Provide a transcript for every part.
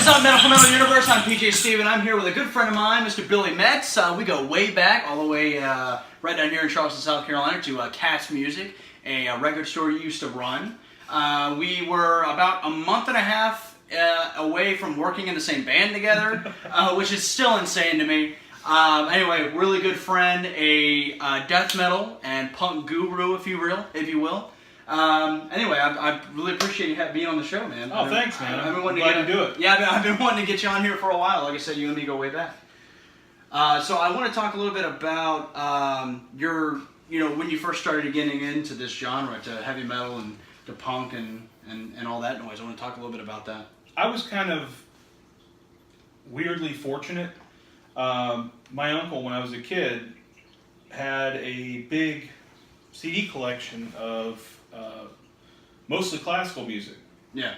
up, Metal Universe? I'm PJ Steve, and I'm here with a good friend of mine, Mr. Billy Metz. We go way back, all the way right down here in Charleston, South Carolina, to Cat's Music, a record store you used to run. We were about a month and a half away from working in the same band together, which is still insane to me. Anyway, really good friend, a death metal and punk guru, if you will. Anyway, I really appreciate you being on the show, man. Oh, thanks, man. I've been wanting to do it. Yeah, I've been wanting to get you on here for a while. Like I said, you and me go way back. So I want to talk a little bit about when you first started getting into this genre, to heavy metal and to punk and all that noise. I want to talk a little bit about that. I was kind of weirdly fortunate. My uncle, when I was a kid, had a big CD collection of mostly classical music. Yeah.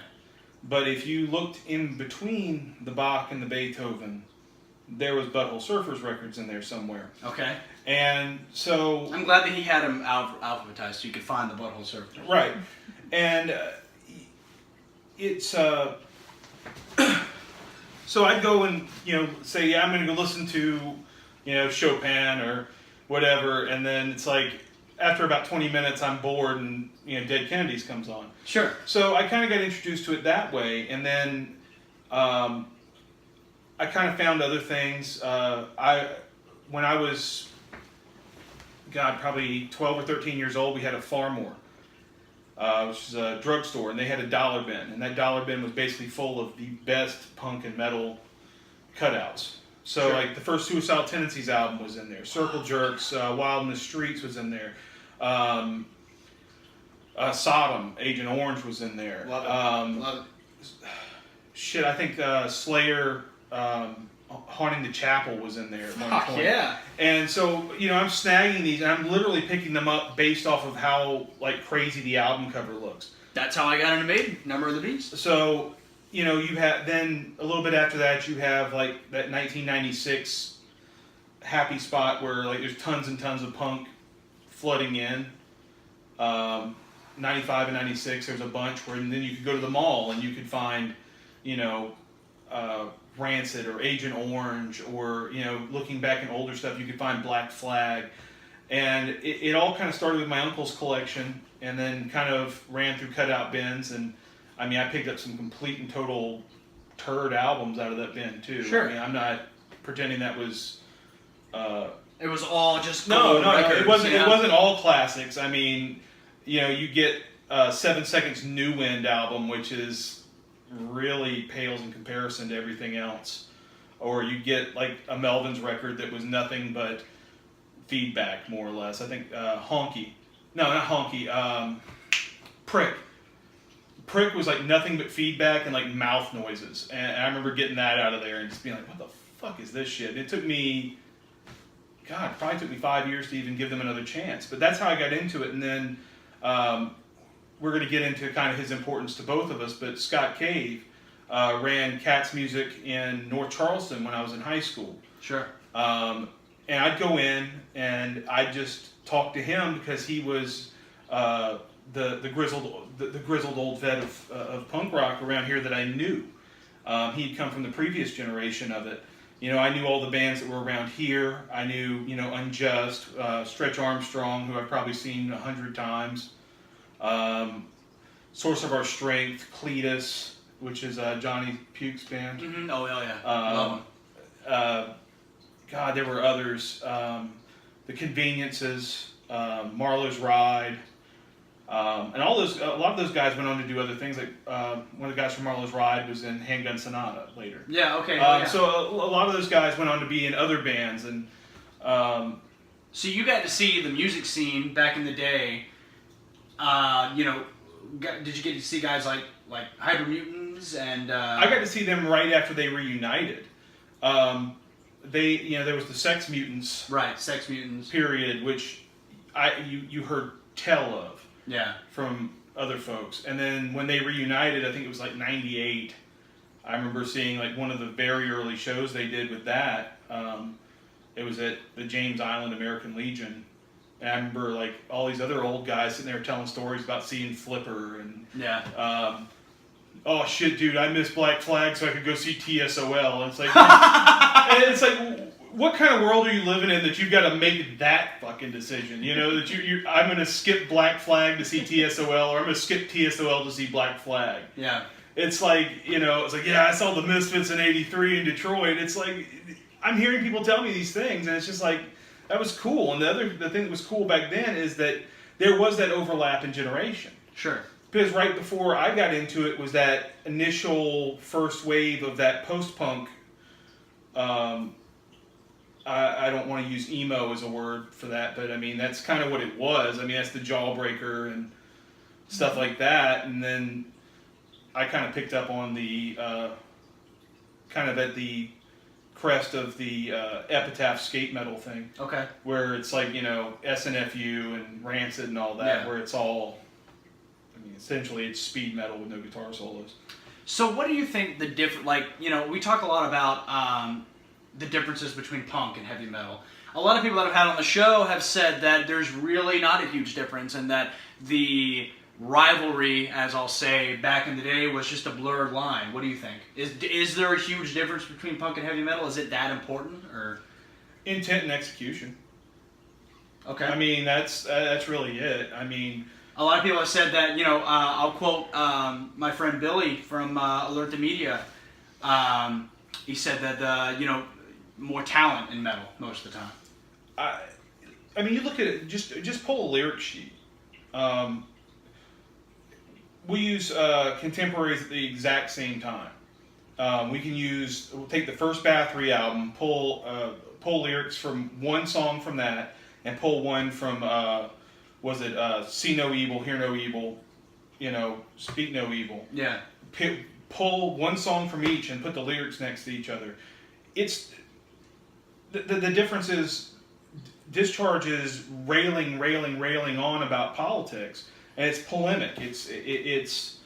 But if you looked in between the Bach and the Beethoven, there was Butthole Surfers records in there somewhere. Okay. And so... I'm glad that he had them alphabetized so you could find the Butthole Surfers. Right. And it's... So I'd go and, say, yeah, I'm going to go listen to, Chopin or whatever, and then it's like, after about 20 minutes, I'm bored, and Dead Kennedys comes on. Sure. So I kind of got introduced to it that way, and then I kind of found other things. When I was, probably 12 or 13 years old, we had a Farmore, which is a drugstore, and they had a dollar bin, and that dollar bin was basically full of the best punk and metal cutouts. So, sure. Like, the first Suicidal Tendencies album was in there. Circle Jerks, Wild in the Streets was in there. Sodom, Agent Orange was in there. Love it. Shit, I think Slayer, Haunting the Chapel was in there at one point. Yeah. And so, I'm snagging these, and I'm literally picking them up based off of how, crazy the album cover looks. That's how I got into Maiden, Number of the Beast. So... you have, then a little bit after that, you have that 1996 happy spot where there's tons and tons of punk flooding in. 95 and 96, there's a bunch where, and then you could go to the mall and you could find, Rancid or Agent Orange, or, looking back in older stuff, you could find Black Flag. And it all kind of started with my uncle's collection, and then kind of ran through cutout bins, and I picked up some complete and total turd albums out of that bin too. Sure. I'm not pretending that was. It was all just no. records, It wasn't. It wasn't all classics. You get 7 Seconds New Wind album, which is really pales in comparison to everything else. Or you get a Melvins record that was nothing but feedback, more or less. I think Honky. No, not Honky. Prick. Prick was nothing but feedback and mouth noises, and I remember getting that out of there and just being like, what the fuck is this shit? It took me, probably took me 5 years to even give them another chance, but that's how I got into it. And then we're going to get into kind of his importance to both of us, but Scott Cave ran Cat's Music in North Charleston when I was in high school. Sure. And I'd go in and I'd just talk to him because he was the grizzled old vet of punk rock around here that I knew. He'd come from the previous generation of it. I knew all the bands that were around here. I knew, Unjust, Stretch Armstrong, who I've probably seen 100 times. Source of Our Strength, Cletus, which is Johnny Puke's band. Mm-hmm. Oh, hell yeah. Love them. There were others. The Conveniences, Marlowe's Ride. And a lot of those guys went on to do other things. One of the guys from Marlowe's Ride was in Handgun Sonata later. Yeah, okay. So a lot of those guys went on to be in other bands. And so you got to see the music scene back in the day. Did you get to see guys like Hydra Mutants and? I got to see them right after they reunited. There was the Sex Mutants. Right, Sex Mutants. Period, which you heard tell of. Yeah. From other folks. And then when they reunited, I think it was 98, I remember seeing one of the very early shows they did with that. It was at the James Island American Legion. And I remember all these other old guys sitting there telling stories about seeing Flipper and oh shit, dude, I missed Black Flag, so I could go see TSOL. And it's like, what kind of world are you living in that you've got to make that fucking decision? You know, that I'm going to skip Black Flag to see TSOL, or I'm going to skip TSOL to see Black Flag. Yeah. It's like, yeah, I saw the Misfits in '83 in Detroit. It's like, I'm hearing people tell me these things, and it's just like, that was cool. And the thing that was cool back then is that there was that overlap in generation. Sure. Because right before I got into it was that initial first wave of that post-punk. I don't want to use emo as a word for that, but I mean, that's kind of what it was. I mean, that's the Jawbreaker and stuff like that. And then I kind of picked up on the, kind of at the crest of the Epitaph skate metal thing. Okay. Where it's like, SNFU and Rancid and all that, where it's all, I mean, essentially it's speed metal with no guitar solos. So what do you think the we talk a lot about the differences between punk and heavy metal. A lot of people that I've had on the show have said that there's really not a huge difference, and that the rivalry, as I'll say, back in the day was just a blurred line. What do you think? Is there a huge difference between punk and heavy metal? Is it that important, or intent and execution? Okay. I mean, that's really it. I mean, a lot of people have said that. I'll quote my friend Billy from Alert the Media. He said that more talent in metal most of the time. I mean, you look at it. Just pull a lyric sheet. We use contemporaries at the exact same time. We'll take the first Bathory album, pull lyrics from one song from that, and pull one from See No Evil, Hear No Evil, Speak No Evil. Yeah. Pull one song from each and put the lyrics next to each other. It's the difference is Discharge is railing on about politics, and it's polemic. It's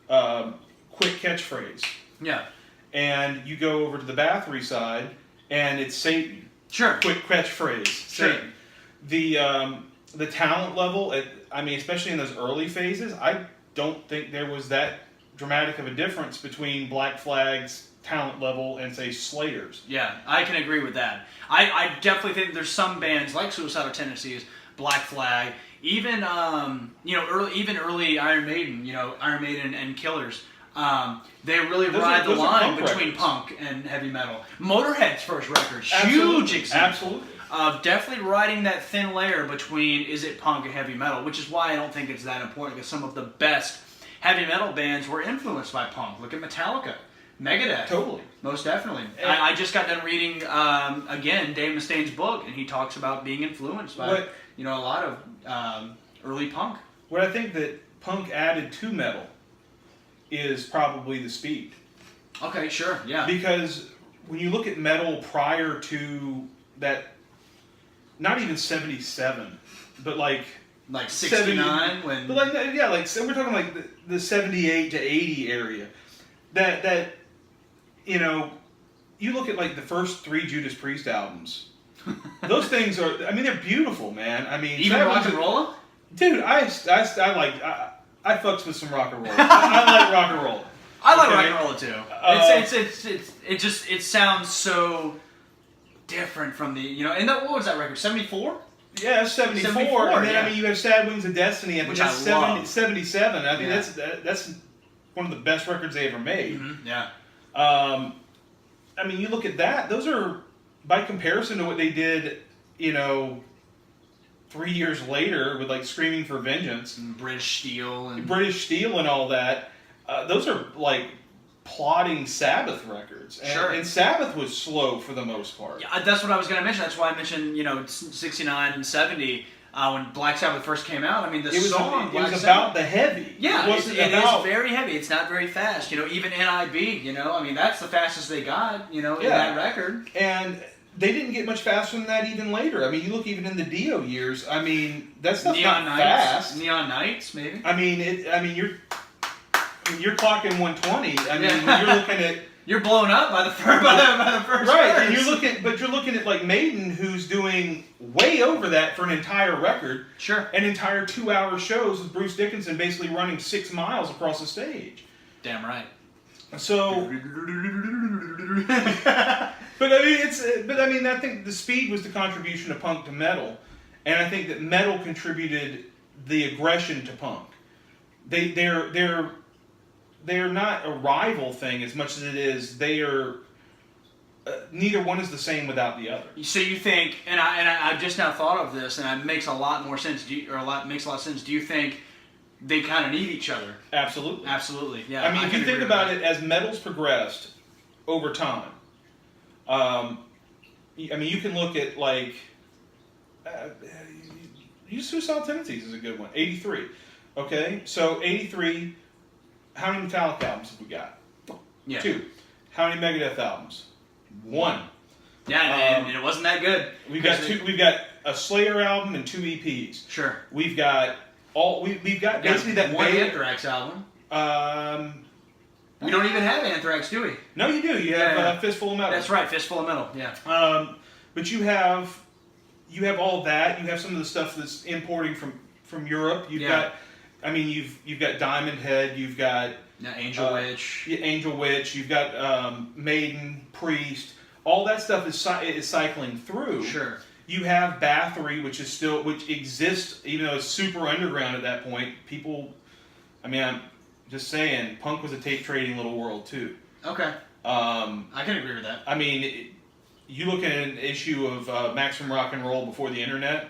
quick catchphrase. Yeah. And you go over to the Bathory side, and it's Satan. Sure. Quick catchphrase. Sure. Satan. The talent level, especially in those early phases, I don't think there was that dramatic of a difference between Black Flag's talent level and, say, Slayer's. Yeah, I can agree with that. I definitely think there's some bands like Suicidal Tendencies, Black Flag, even early Iron Maiden and Killers. They really ride the line between punk and heavy metal. Motorhead's first record, huge example. Absolutely. Definitely riding that thin layer between is it punk and heavy metal, which is why I don't think it's that important, because some of the best heavy metal bands were influenced by punk. Look at Metallica, Megadeth. Totally. Most definitely. I just got done reading, again, Dave Mustaine's book, and he talks about being influenced by a lot of early punk. What I think that punk added to metal is probably the speed. Okay, sure, yeah. Because when you look at metal prior to that, not even 77, but like 69 when... But we're talking like the 78 to 80 area. That you look at like the first 3 Judas Priest albums. Those things are, they're beautiful, man. Even Rock and Roll? Dude, I fucks with some rock and roll. I like rock and roll. I like rock and roll too. It sounds so different from the, and what was that record? 74? Yeah, 74. And then you have Sad Wings of Destiny, which I love. 77. I think that's one of the best records they ever made. Mm-hmm. Yeah. You look at that; those are, by comparison to what they did, 3 years later with like Screaming for Vengeance, and British Steel and all that. Those are like plodding Sabbath records. And Sabbath was slow for the most part. Yeah, that's what I was going to mention. That's why I mentioned 69 and 70 when Black Sabbath first came out. It was about the heavy. Yeah, it is very heavy. It's not very fast. Even NIB. That's the fastest they got. In that record. And they didn't get much faster than that even later. You look even in the Dio years. That stuff's Neon not Nights, fast. Neon Nights, maybe. You're clocking 120. You're looking at. You're blown up by the first. Right, verse. And you're looking at like Maiden, who's doing way over that for an entire record. Sure. An entire 2-hour shows with Bruce Dickinson basically running 6 miles across the stage. Damn right. So, but I mean, I think the speed was the contribution of punk to metal, and I think that metal contributed the aggression to punk. They're not a rival thing as much as it is they are. Neither one is the same without the other. So you think, and I've just now thought of this, and it makes a lot more sense. Makes a lot of sense. Do you think they kind of need each other? Absolutely. Absolutely. Yeah. I mean, if you think about it, as metal's progressed over time, I mean, you can look at like Suicidal Tendencies is a good one. 83. Okay, so 83. How many Metallica albums have we got? Yeah. 2. How many Megadeth albums? 1. Yeah, and it wasn't that good. We've got 2. We've got a Slayer album and 2 EPs. Sure. We've got we've got basically that one Anthrax album. We don't even have Anthrax, do we? No, you do. You have Fistful of Metal. That's right, Fistful of Metal. Yeah. But you have all that. You have some of the stuff that's importing from Europe. You've got, I mean, you've got Diamond Head. You've got Angel Witch. Angel Witch. You've got Maiden, Priest. All that stuff is cycling through. Sure. You have Bathory, which exists, even though it's super underground at that point. People, I mean, I'm just saying, punk was a tape trading little world too. Okay. I can agree with that. I mean, you look at an issue of Maximum Rock and Roll before the internet.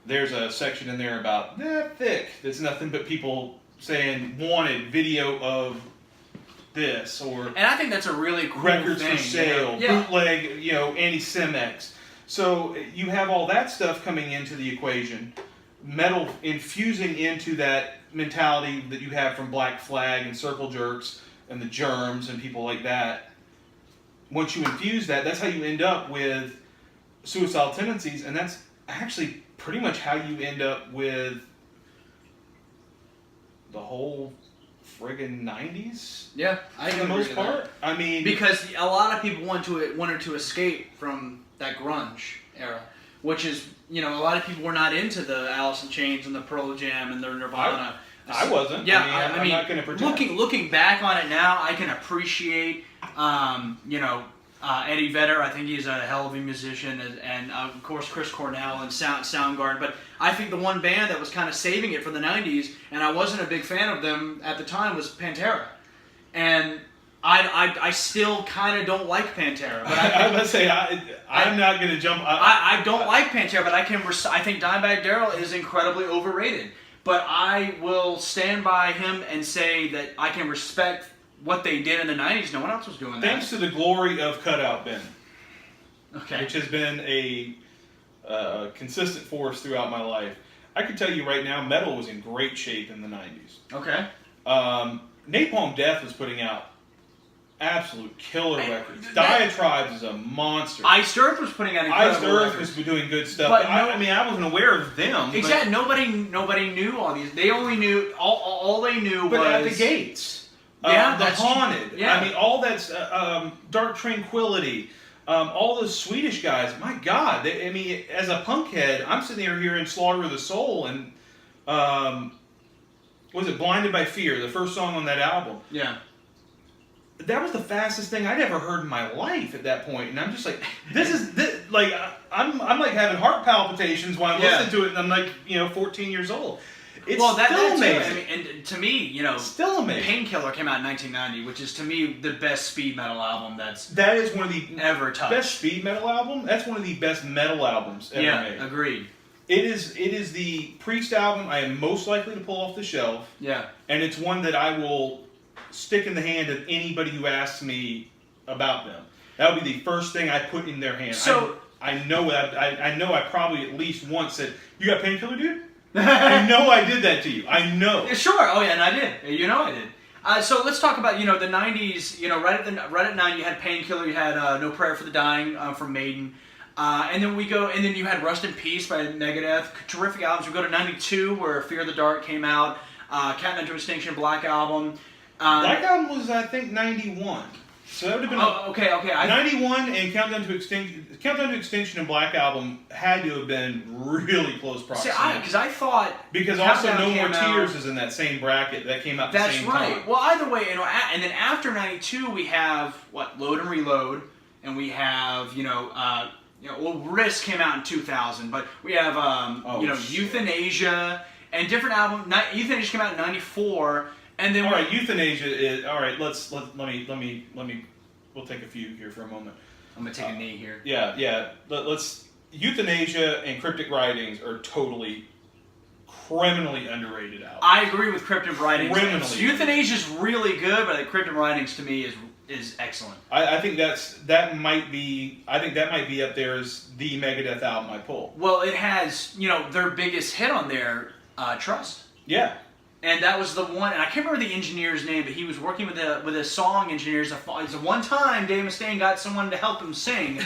There's a section in there about thick. There's nothing but people saying wanted video of this or. And I think that's a really cool records thing, for sale, bootleg, anti-Semitic. So you have all that stuff coming into the equation, metal infusing into that mentality that you have from Black Flag and Circle Jerks and the Germs and people like that. Once you infuse that, that's how you end up with Suicidal Tendencies, and that's actually pretty much how you end up with the whole friggin' 90s. Yeah, for the most part. I mean, because a lot of people wanted to escape from that grunge era, which is, a lot of people were not into the Alice in Chains and the Pearl Jam and the Nirvana. I wasn't. Yeah, I mean, I'm not going to pretend. Looking back on it now, I can appreciate, Eddie Vedder. I think he's a hell of a musician, and of course Chris Cornell and Soundgarden. But I think the one band that was kind of saving it for the '90s, and I wasn't a big fan of them at the time, was Pantera. And I still kind of don't like Pantera. But I was going to say, I'm not going to jump. I don't like Pantera, but I think Dimebag Darrell is incredibly overrated. But I will stand by him and say that I can respect what they did in the 90s. No one else was doing that. Thanks to the glory of Cutout Ben. Okay. Which has been a consistent force throughout my life. I can tell you right now, metal was in great shape in the 90s. Okay. Napalm Death was putting out absolute killer records. Diatribes is a monster. Iced Earth was putting out incredible Iced Earth records. was doing good stuff. But I wasn't aware of them. Exactly. Nobody knew all these. They only knew all they knew was at the Gates. The Haunted. Yeah. I mean, all that's Dark Tranquility. All those Swedish guys. My God. As a punk head, I'm sitting there hearing Slaughter of the Soul and was it Blinded by Fear, the first song on that album? Yeah. That was the fastest thing I'd ever heard in my life at that point, and I'm just like, I'm like having heart palpitations while I'm listening to it, and I'm like, 14 years old. It's still amazing. And to me, still amazing. Painkiller came out in 1990, which is to me the best speed metal album that is one of the ever touched. Best speed metal album. That's one of the best metal albums ever made. Yeah, agreed. It is the Priest album I am most likely to pull off the shelf. Yeah, and it's one that I will stick in the hand of anybody who asks me about them. That would be the first thing I put in their hand. So I know I probably at least once said, "You got Painkiller, dude?" I know I did that to you. I know. Sure. Oh yeah, and I did. I did. So let's talk about the 90s. Right at 9 you had Painkiller. You had No Prayer for the Dying from Maiden. And then you had Rust in Peace by Megadeth. Terrific albums. We go to 92 where Fear of the Dark came out. Cat Into Extinction, Black Album. Black Album was, I think, 91. So that would have been okay. 91 and Countdown to Extinction and Black Album had to have been really close proximity. Because I thought because Countdown also No More came out- Tears is in that same bracket that came out the That's same right. time. Well, either way, and then after '92 we have Load and Reload, and we have Risk came out in 2000, but we have Euthanasia and different albums. Euthanasia came out in '94, and then All right, Euthanasia is all right. We'll take a few here for a moment. I'm gonna take a knee here. Yeah. Let's Euthanasia and Cryptic Writings are totally criminally underrated albums. I agree with Cryptic Writings. Criminally. Euthanasia's really good, but Cryptic Writings to me is excellent. I think that might be up there as the Megadeth album I pull. Well, it has their biggest hit on there, Trust. Yeah. And that was the one, and I can't remember the engineer's name, but he was working with a song engineer. It's the one time Dave Mustaine got someone to help him sing, one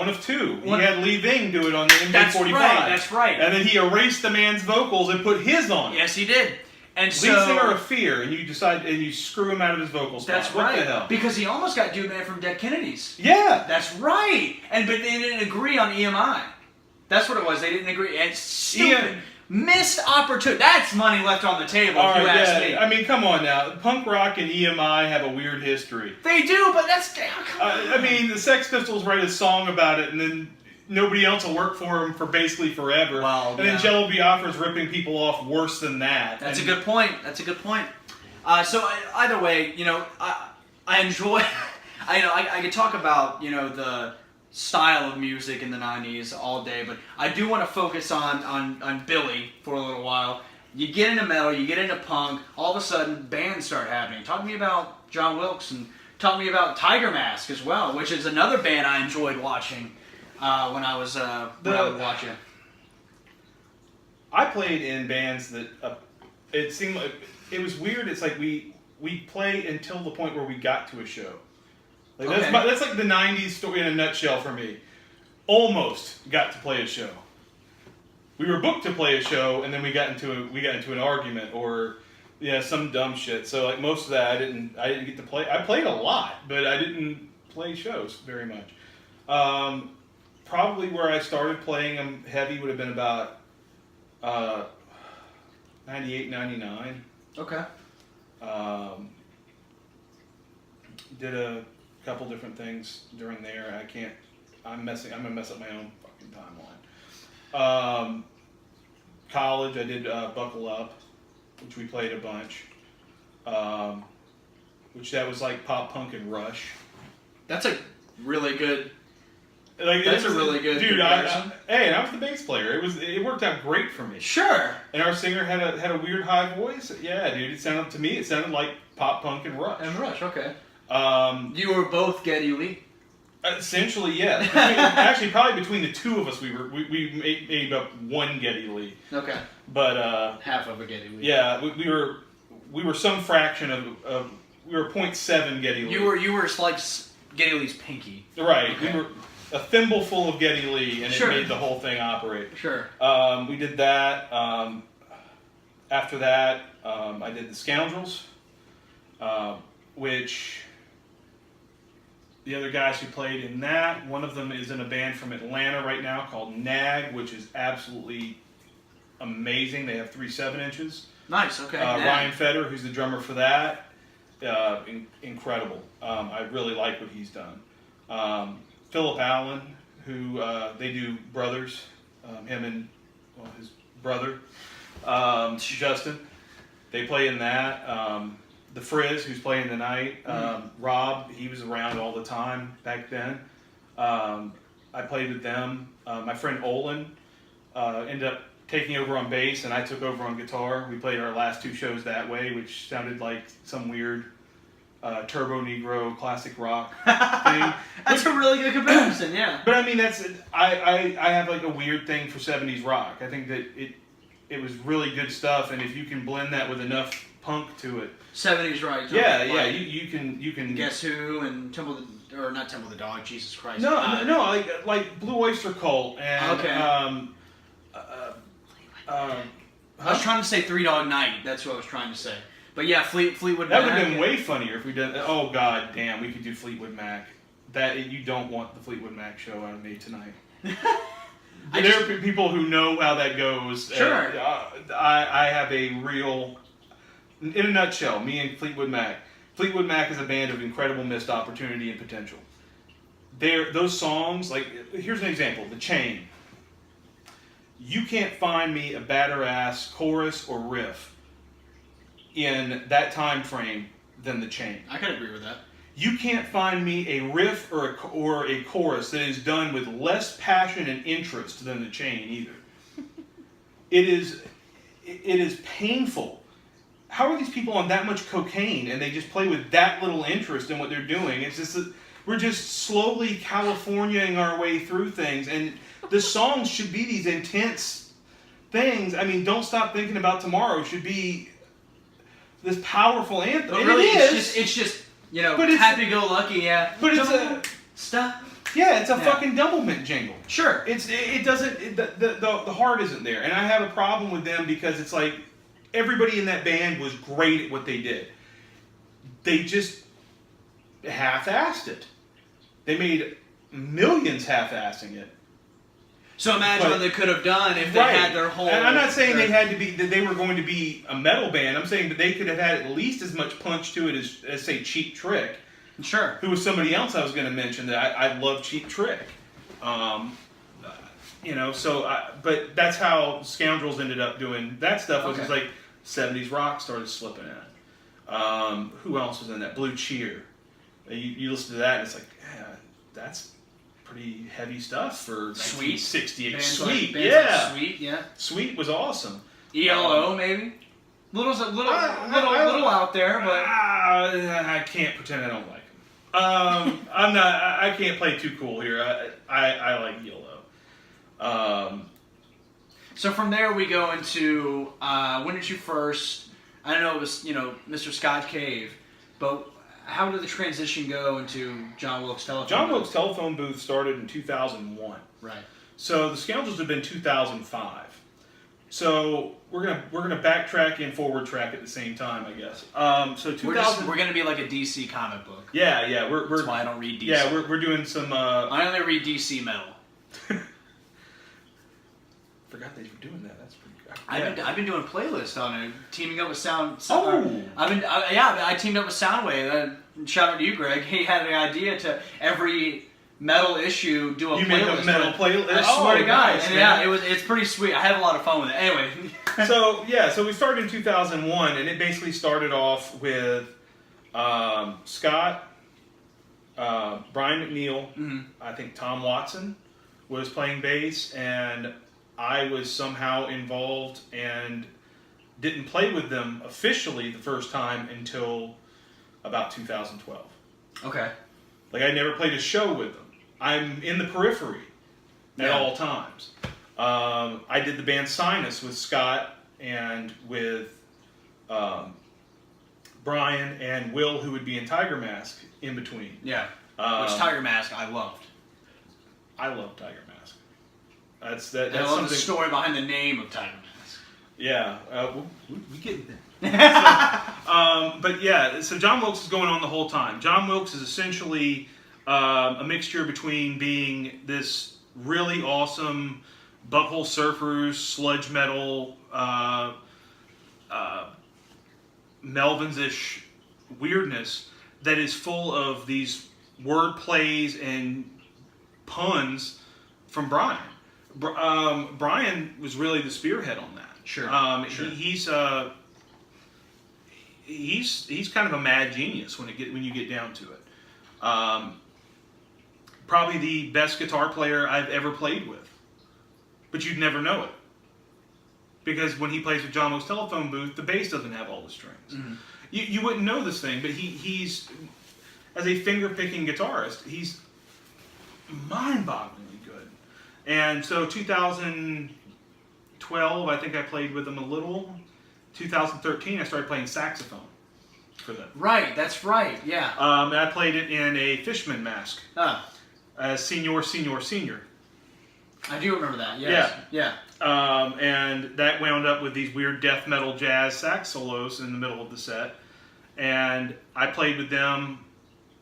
of two. He had Lee Ving do it on the MJ45. That's right. And then he erased the man's vocals and put his on it. Yes, he did. And Lead so, singer of Fear, and you screw him out of his vocal spot. That's what right. the hell? Because he almost got Dude Man from Dead Kennedys. Yeah. That's right. But they didn't agree on EMI. That's what it was. They didn't agree. And stupid. Missed opportunity. That's money left on the table, if you ask me. I mean, come on now. Punk rock and EMI have a weird history. They do, but that's... I mean, the Sex Pistols write a song about it, and then nobody else will work for them for basically forever. Well, and then Jello Biafra's ripping people off worse than that. That's a good point. So either way, I enjoy... I could talk about, the style of music in the 90s all day, but I do want to focus on Billy for a little while. You get into metal, you get into punk, all of a sudden bands start happening. Talk to me about John Wilkes, and talk to me about Tiger Mask as well, which is another band I enjoyed watching when I was would watch it. I played in bands that it seemed like it was weird. It's like we play until the point where we got to a show. That's like the 90s story in a nutshell for me. Almost got to play a show. We were booked to play a show, and then we got into an argument or some dumb shit. So like most of that I didn't get to play. I played a lot, but I didn't play shows very much. Probably where I started playing them heavy would have been about 98, 99. Okay. Did a couple different things during there. I'm gonna mess up my own fucking timeline. College, I did Buckle Up, which we played a bunch. Which that was like pop punk and Rush. That's a really good. That's a really good dude. comparison. I was the bass player. It worked out great for me. Sure. And our singer had a weird high voice. Yeah, dude. It sounded like pop punk and Rush. And Rush, okay. You were both Geddy Lee. Essentially, yeah. Actually, probably between the two of us, we made up one Geddy Lee. Okay. But half of a Geddy Lee. Yeah, we were some fraction of we were 0.7 Geddy Lee. You were like Geddy Lee's pinky. Right. Okay. We were a thimbleful of Geddy Lee, and Sure. it made the whole thing operate. Sure. We did that. After that, I did the Scoundrels, which the other guys who played in that, one of them is in a band from Atlanta right now called Nag, which is absolutely amazing. They have 3 7-inches. Nice, okay. Ryan Feder, who's the drummer for that, incredible. I really like what he's done. Philip Allen, who they do Brothers, him and his brother, Justin. They play in that. The Frizz, who's playing tonight. Rob, he was around all the time back then. I played with them. My friend Olin ended up taking over on bass, and I took over on guitar. We played our last 2 shows that way, which sounded like some weird Turbo Negro classic rock thing. That's a really good comparison, yeah. But I mean, I have like a weird thing for 70s rock. I think that it was really good stuff, and if you can blend that with enough punk to it. 70s right. Yeah, you can. Guess Who and not Temple of the Dog, Jesus Christ. No, like Blue Oyster Cult and okay. I was trying to say 3 Dog Night. That's what I was trying to say. But yeah, Fleetwood That Mac. would have been way funnier if we did. Oh god, damn, we could do Fleetwood Mac. You don't want the Fleetwood Mac show out of me tonight. There are people who know how that goes. Sure. I have a real, in a nutshell, me and Fleetwood Mac. Fleetwood Mac is a band of incredible missed opportunity and potential. Those songs, like, here's an example, The Chain. You can't find me a better ass chorus or riff in that time frame than The Chain. I could agree with that. You can't find me a riff or a chorus that is done with less passion and interest than The Chain either. It is painful. How are these people on that much cocaine and they just play with that little interest in what they're doing? It's just that we're just slowly Californiaing our way through things, and the songs should be these intense things. I mean, Don't Stop Thinking About Tomorrow should be this powerful anthem. But really, it is. It's just happy-go-lucky, yeah. But it's stop. Yeah, it's a fucking Doublemint jingle. Sure. The heart isn't there, and I have a problem with them because it's like everybody in that band was great at what they did. They just half-assed it. They made millions half-assing it. So imagine what they could have done if they had their whole... And I'm not saying that they were going to be a metal band. I'm saying that they could have had at least as much punch to it as say, Cheap Trick. Sure. Who was somebody else I was going to mention that I love Cheap Trick. But that's how Scoundrels ended up doing that stuff. Was just like 70s rock started slipping in. Who else was in that? Blue Cheer. You listen to that and it's like, yeah, that's pretty heavy stuff for Sweet. 1968. Sweet, Yeah. Sweet, yeah. Sweet was awesome. ELO, maybe? Little out there, but... I can't pretend I don't like them. I can't play too cool here. I like ELO. So from there we go into, when did you first, I don't know, it was, Mr. Scott Cave, but how did the transition go into John Wilkes Telephone Booth? John Wilkes Telephone Booth started in 2001. Right. So the Scoundrels have been 2005. So we're gonna backtrack and forward track at the same time, I guess. So 2000. We're gonna be like a DC comic book. Yeah. That's why I don't read DC. Yeah, we're doing some. I only read DC metal. Forgot that you were doing that. That's pretty good. I've been doing playlists on it, teaming up with Sound. Oh. I teamed up with Soundwave. Shout out to you, Greg. He had the idea to every metal issue do a playlist. You make a metal playlist? I swear to God. Nice, and it's pretty sweet. I had a lot of fun with it. Anyway. So we started in 2001, and it basically started off with Scott, Brian McNeil, I think Tom Watson was playing bass, and I was somehow involved and didn't play with them officially the first time until about 2012. Okay. Like, I never played a show with them. I'm in the periphery at all times. I did the band Sinus with Scott and with Brian and Will, who would be in Tiger Mask in between. Yeah. Which Tiger Mask I loved. I love Tiger Mask. That's I love something. the story behind the name of Tiger Mask. Yeah, we get there. But yeah, so John Wilkes is going on the whole time. John Wilkes is essentially a mixture between being this really awesome Butthole Surfers, sludge metal, Melvins-ish weirdness that is full of these word plays and puns from Brian. Brian was really the spearhead on that. Sure. He's kind of a mad genius when you get down to it. Probably the best guitar player I've ever played with, but you'd never know it because when he plays with John Wilkes Telephone Booth, the bass doesn't have all the strings. Mm-hmm. You wouldn't know this thing, but he's as a finger picking guitarist, he's mind-bogglingly good. And so 2012, I think I played with him a little. 2013, I started playing saxophone for them. Right, that's right, yeah. And I played it in a Fishman mask. Ah. As Senior. I do remember that, yes. Yeah. And that wound up with these weird death metal jazz sax solos in the middle of the set. And I played with them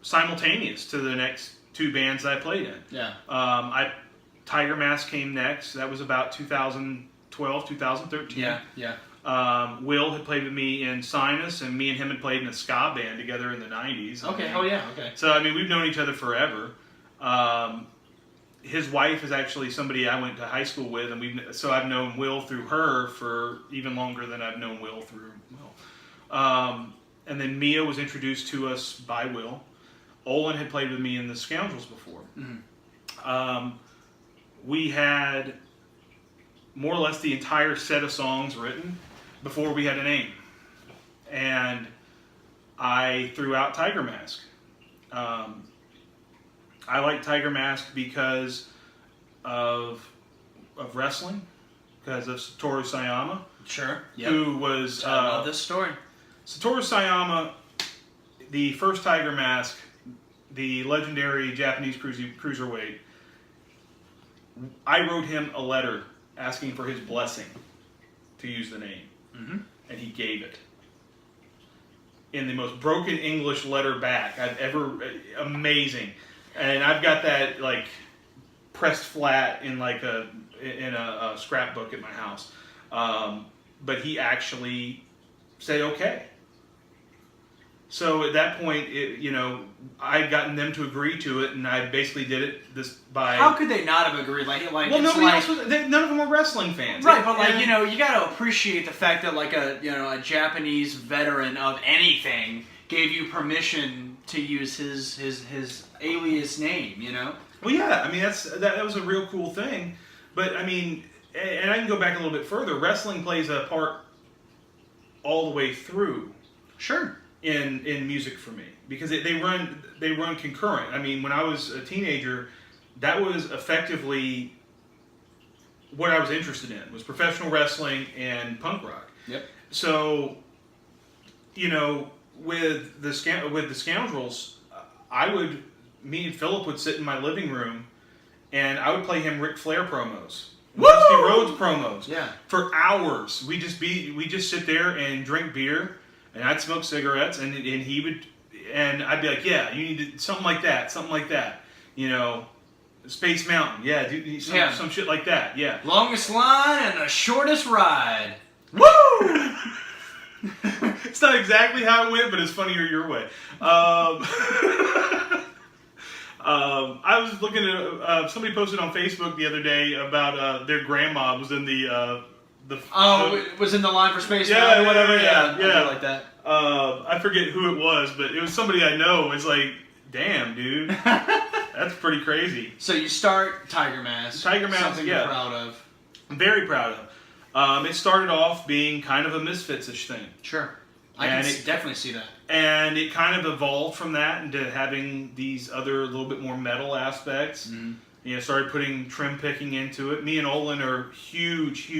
simultaneous to the next two bands I played in. Yeah. Tiger Mask came next. That was about 2012, 2013. Yeah. Will had played with me in Sinus, and me and him had pplayed in a ska band together in the 90s. Okay, oh yeah, okay. So, I mean, we've known each other forever. His wife is actually somebody I went to high school with, and so I've known Will through her for even longer than I've known Will through Will. And then Mia was introduced to us by Will. Olin had played with me in the Scoundrels before. Mm-hmm. We had more or less the entire set of songs written before we had a name. And I threw out Tiger Mask. I like Tiger Mask because of wrestling, because of Satoru Sayama. Sure. Yep. Who was... I love this story. Satoru Sayama, the first Tiger Mask, the legendary Japanese cruiserweight, I wrote him a letter asking for his blessing to use the name. Mm-hmm. And he gave it. In the most broken English letter back I've ever... Amazing. And I've got that, like, pressed flat in a scrapbook at my house. But he actually said, okay. So at that point, I'd gotten them to agree to it, and I basically did it by... How could they not have agreed? Like well, none of them were wrestling fans. Right, but you got to appreciate the fact that a Japanese veteran of anything gave you permission to use his alias name, Well, yeah, I mean that was a real cool thing, but I mean, and I can go back a little bit further. Wrestling plays a part all the way through. Sure. In music for me, because they run concurrent. I mean, when I was a teenager, that was effectively what I was interested in, was professional wrestling and punk rock. Yep. So, with the Scoundrels, me and Philip would sit in my living room, and I would play him Ric Flair promos, Dusty Rhodes promos, for hours. We just sit there and drink beer, and I'd smoke cigarettes, and he would, and I'd be like, yeah, you need to, something like that, Space Mountain, do some shit like that, yeah. Longest line and the shortest ride. Woo! It's not exactly how it went, but it's funnier your way. I was looking at somebody posted on Facebook the other day about their grandma was in it was in the line for Space Mountain, whatever. Yeah, like that. I forget who it was, but it was somebody I know. It's like, damn, dude, that's pretty crazy. So you start Tiger Mask. Something you're proud of. I'm very proud of. It started off being kind of a Misfits-ish thing. Sure. I can definitely see that. And it kind of evolved from that into having these other little bit more metal aspects. Mm-hmm. Started putting trim picking into it. Me and Olin are huge.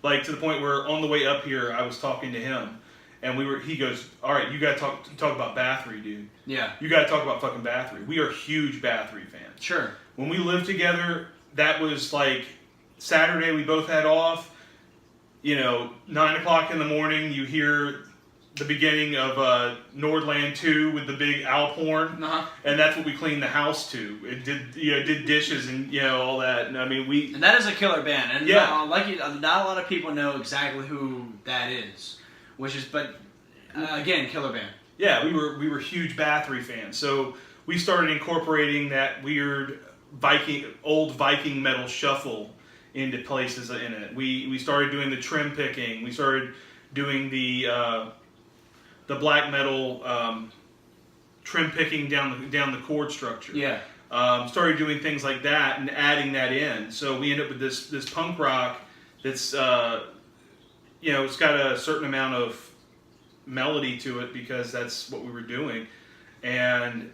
Like, to the point where on the way up here, I was talking to him. And he goes, all right, you got to talk about Bathory, dude. Yeah. You got to talk about fucking Bathory. We are huge Bathory fans. Sure. When we lived together, that was like Saturday we both had off. 9 o'clock in the morning, you hear the beginning of Nordland 2 with the big Alp horn, and that's what we cleaned the house to. It did dishes and all that. And I mean, and that is a killer band. And yeah, not a lot of people know exactly who that is, but again, killer band. Yeah, we were huge Bathory fans, so we started incorporating that weird old Viking metal shuffle into places in it. We started doing the trim picking. We started doing the black metal trim picking down the chord structure. Yeah. Started doing things like that and adding that in. So we end up with this punk rock that's it's got a certain amount of melody to it because that's what we were doing, and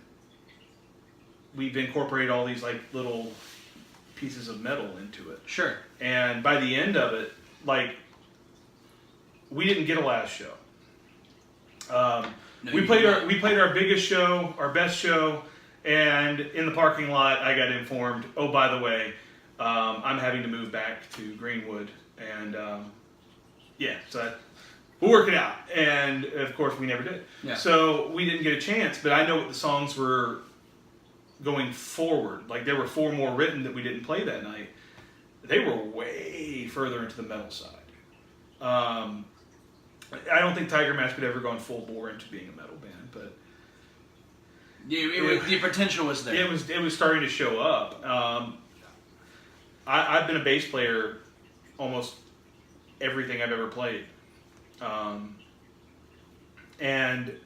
we've incorporated all these like little pieces of metal into it. Sure. And by the end of it, we didn't get a last show. We played our biggest show, our best show, and in the parking lot, I got informed, oh, by the way, I'm having to move back to Greenwood, and so we'll work it out. And of course, we never did. Yeah. So we didn't get a chance. But I know what the songs were going forward. Like there were 4 more written that we didn't play that night. They were way further into the metal side. I don't think Tiger Mask had ever gone full bore into being a metal band, but the potential was there. It was starting to show up. I've been a bass player almost everything I've ever played, and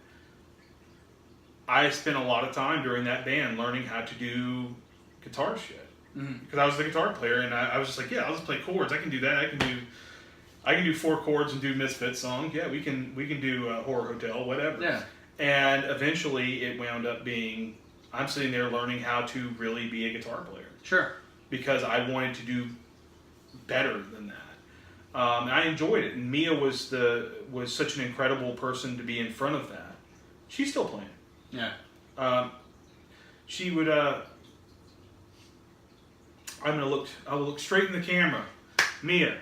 I spent a lot of time during that band learning how to do guitar shit. Because I was the guitar player, and I was just like, yeah, I'll just play chords. I can do that. I can do 4 chords and do Misfits songs. Yeah, we can do Horror Hotel, whatever. Yeah. And eventually, it wound up being I'm sitting there learning how to really be a guitar player. Sure. Because I wanted to do better than that. And I enjoyed it. And Mia was such an incredible person to be in front of that. She's still playing. Yeah. She would. I will look straight in the camera. Mia,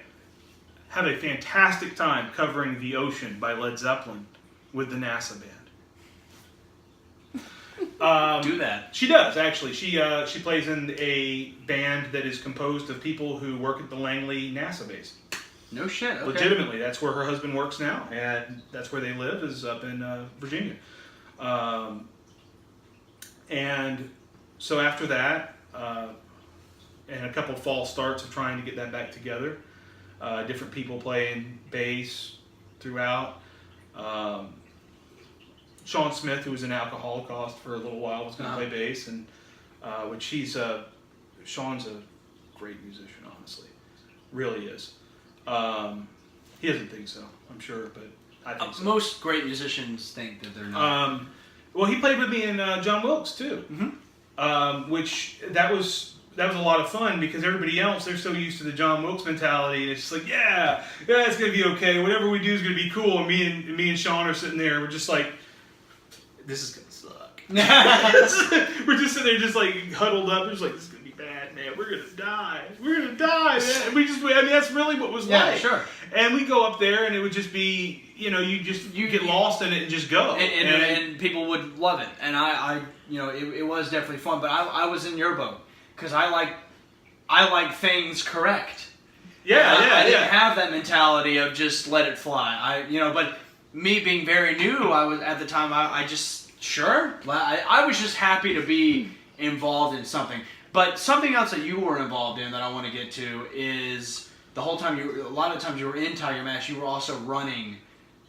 have a fantastic time covering "The Ocean" by Led Zeppelin with the NASA band. Do that. She does, actually. She plays in a band that is composed of people who work at the Langley NASA base. No shit. Okay. Legitimately, that's where her husband works now, and that's where they live, is up in Virginia. And so after that, and a couple false starts of trying to get that back together, different people playing bass throughout. Sean Smith, who was in Alcoholocaust for a little while, was going to play bass, and which Sean's a great musician, honestly, really is. He doesn't think so, I'm sure, but I think so. Most great musicians think that they're not. Well, he played with me in John Wilkes too, which that was a lot of fun because everybody else, they're so used to the John Wilkes mentality. And it's just like, yeah, it's gonna be okay. Whatever we do is gonna be cool. And me and Sean are sitting there. We're just like, this is gonna suck. We're just sitting there, just like huddled up. We're just like, this is gonna be bad, man. We're gonna die. We're gonna die, man. And that's really what it was like. Sure. And we go up there, and it would just be, you get lost in it and just go. And people would love it. And I it was definitely fun. But I was in your boat. Because I like things correct. I didn't have that mentality of just let it fly. But me being very new, I was at the time. I was just happy to be involved in something. But something else that you were involved in that I want to get to is the whole time a lot of times you were in Tiger Mask, you were also running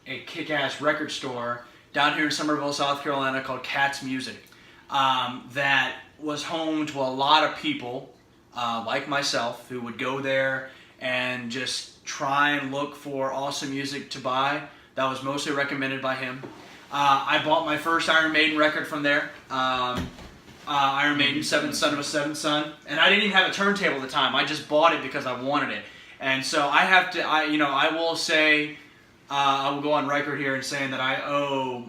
a kick-ass record store down here in Summerville, South Carolina called Cat's Music. That was home to a lot of people like myself who would go there and just try and look for awesome music to buy. That was mostly recommended by him. I bought my first Iron Maiden record from there. Iron Maiden, Seventh Son of a Seventh Son. And I didn't even have a turntable at the time. I just bought it because I wanted it. And so I will say, I will go on record here and saying that I owe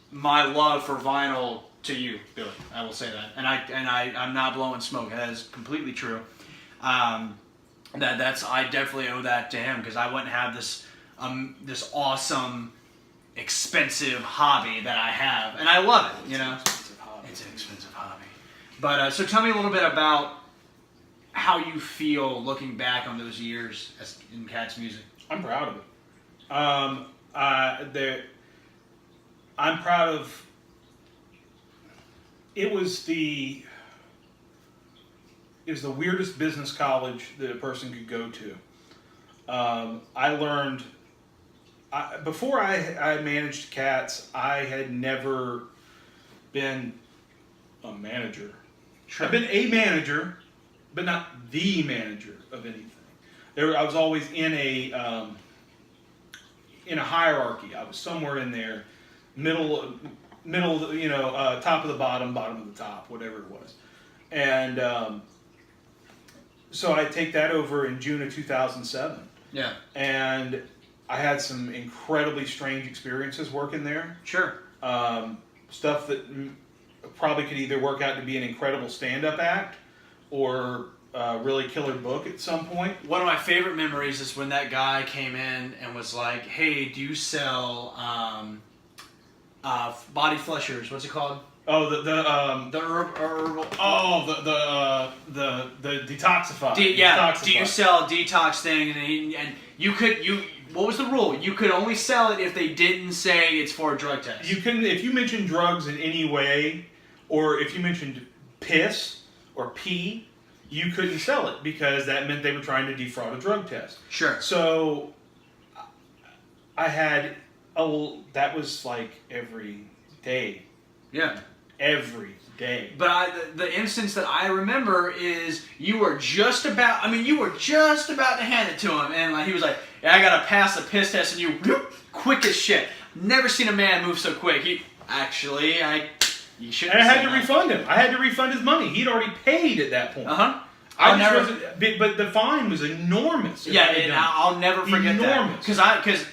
my love for vinyl to you, Billy. I will say that, and I'm not blowing smoke. That is completely true. I definitely owe that to him because I wouldn't have this awesome, expensive hobby that I have, and I love it. It's an expensive hobby. But so tell me a little bit about how you feel looking back on those years in Cat's Music. I'm proud of it. I'm proud of. It was the weirdest business college that a person could go to. I learned before I managed Cats, I had never been a manager. Sure. I've been a manager, but not the manager of anything. I was always in a hierarchy. I was somewhere in there, middle, top of the bottom of the top, whatever it was. And so I take that over in June of 2007. Yeah. And I had some incredibly strange experiences working there. Sure. Stuff that probably could either work out to be an incredible stand-up act or really killer book at some point. One of my favorite memories is when that guy came in and was like, "Hey, do you sell body flushers? What's it called? Oh, the herbal. Oh, the detoxify. Yeah. Detoxify. Do you sell a detox thing? And you could What was the rule? You could only sell it if they didn't say it's for a drug test. You couldn't, if you mentioned drugs in any way, or if you mentioned piss or pee, you couldn't sell it because that meant they were trying to defraud a drug test. Sure. So I had that was like every day. Yeah. Every day. But the instance that I remember is you were just about to hand it to him, and like he was like, "Yeah, I gotta pass the piss test," and you, whoop, quick as shit. Never seen a man move so quick. You should. And I had to refund him. I had to refund his money. He'd already paid at that point. But the fine was enormous. Yeah, and I'll never forget enormous. that because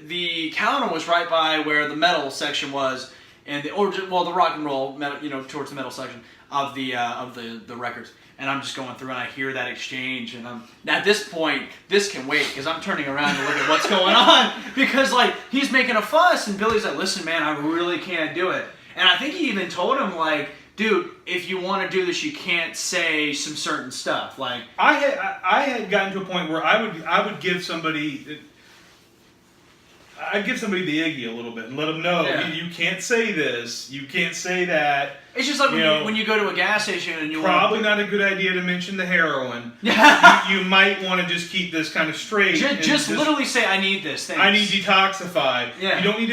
the counter was right by where the metal section was. And the rock and roll, metal, towards the metal section of the records, and I'm just going through and I hear that exchange, and at this point, this can wait because I'm turning around to look at what's going on because like he's making a fuss, and Billy's like, "Listen, man, I really can't do it," and I think he even told him like, "Dude, if you want to do this, you can't say some certain stuff." Like I had gotten to a point where I would give somebody. I'd give somebody the Iggy a little bit and let them know you can't say this, you can't say that. It's just like when you go to a gas station and you probably not a good idea to mention the heroin. you might want to just keep this kind of straight. Just literally say, "I need this. Thanks. I need detoxified." Yeah. You don't need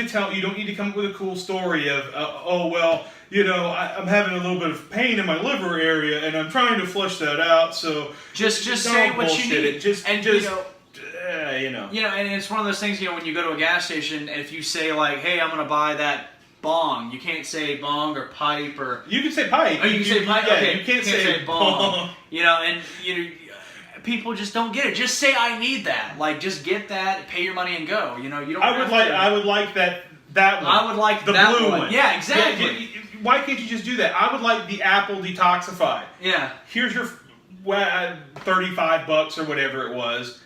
to come up with a cool story of I'm having a little bit of pain in my liver area and I'm trying to flush that out. So just say what you need. And it's one of those things, when you go to a gas station, and if you say like, "Hey, I'm gonna buy that bong," you can't say bong or pipe or. You can say pipe. Oh, you can say pipe. Yeah, okay, you can't say bong. People just don't get it. Just say, "I need that." Like, just get that, pay your money, and go. You don't. I would like that one. I would like the that blue one. Yeah, exactly. Why can't you just do that? I would like the Apple detoxified. Yeah. Here's your $35 or whatever it was.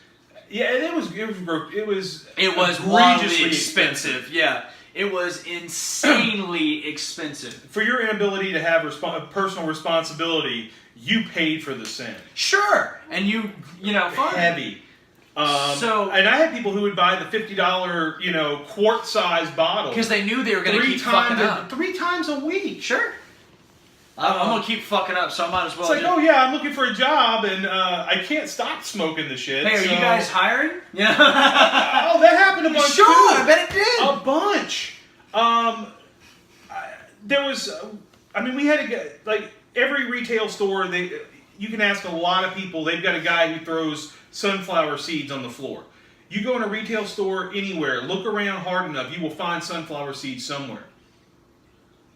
Yeah, and it was wildly expensive. Yeah, it was insanely expensive. For your inability to have personal responsibility, you paid for the sin. Sure, and fine. Heavy. And I had people who would buy the $50 quart-sized bottle because they knew they were going to keep fucking up 3 times a week. Sure. I'm going to keep fucking up, so I might as well. It's like, I'm looking for a job, and I can't stop smoking the shit. Hey, are you guys hiring? Yeah. Oh, that happened a bunch, Sure, too. I bet it did. A bunch. There was, we had to get, like, every retail store, you can ask a lot of people, they've got a guy who throws sunflower seeds on the floor. You go in a retail store anywhere, look around hard enough, you will find sunflower seeds somewhere.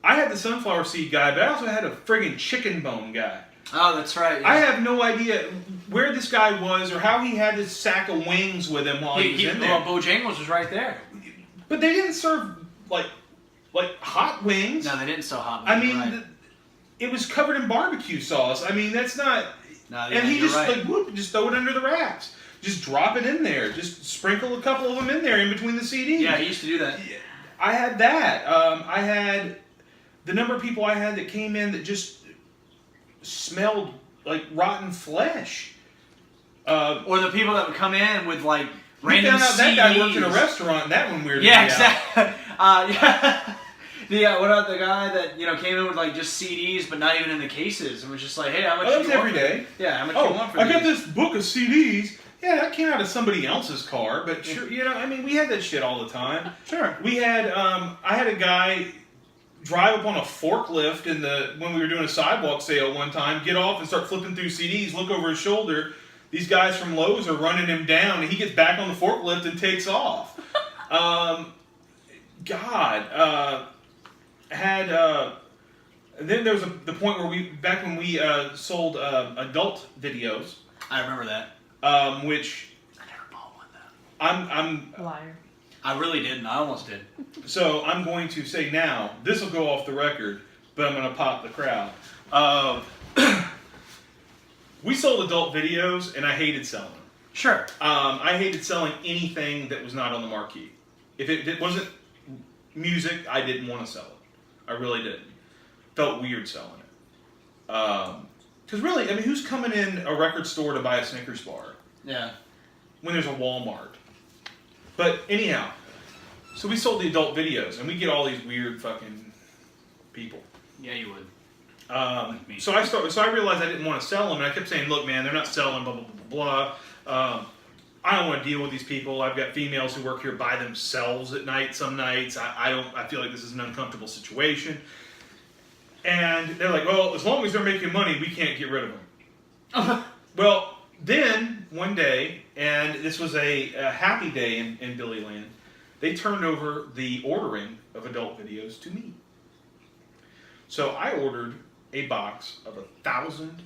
I had the sunflower seed guy, but I also had a friggin' chicken bone guy. Oh, that's right. Yeah. I have no idea where this guy was or how he had this sack of wings with him while he was in there. Well, Bojangles was right there. But they didn't serve, like hot wings. No, they didn't sell hot wings. Right. It was covered in barbecue sauce. That's not... No, yeah, and he just, right. Just throw it under the wraps. Just drop it in there. Just sprinkle a couple of them in there in between the CDs. Yeah, he used to do that. I had that. I had... The number of people I had that came in that just smelled like rotten flesh. Or the people that would come in with like random CDs. That guy worked in a restaurant, and that one weirded me out. Exactly. What about the guy that came in with like just CDs, but not even in the cases, and was just like, "Hey, how much?" That was every day. Yeah, how much you want for these? I got this book of CDs. Yeah, that came out of somebody else's car, but sure, we had that shit all the time. Sure. We had, I had a guy drive up on a forklift when we were doing a sidewalk sale one time, get off and start flipping through CDs, look over his shoulder. These guys from Lowe's are running him down, and he gets back on the forklift and takes off. Then there was the point where back when we sold adult videos. I remember that. Which I never bought one though. I'm liar. I really didn't. I almost did. So I'm going to say now, this will go off the record, but I'm going to pop the crowd. We had a guy drive up on a forklift and get off and start flipping through CDs, look over his shoulder. These guys from Lowe's are running him down, and he gets back on the forklift and takes off. Then there was the point where back when we sold adult videos. Which I remember that. I really didn't. I almost did. So We sold adult videos, and I hated selling them. Sure. I hated selling anything that was not on the marquee. If it wasn't music, I didn't want to sell it. I really didn't. Felt weird selling it. Because really, I mean, who's coming in a record store to buy a Snickers bar? Yeah. When there's a Walmart. But anyhow, so we sold the adult videos, and we get all these weird fucking people. Yeah, you would. So I realized I didn't want to sell them, and I kept saying, "Look, man, they're not selling, blah blah blah blah. I don't want to deal with these people. I've got females who work here by themselves at night. Some nights, I feel like this is an uncomfortable situation." And they're like, "Well, as long as they're making money, we can't get rid of them." Well, then one day, and this was a happy day in Billy Land, they turned over the ordering of adult videos to me. So I ordered a box of 1,000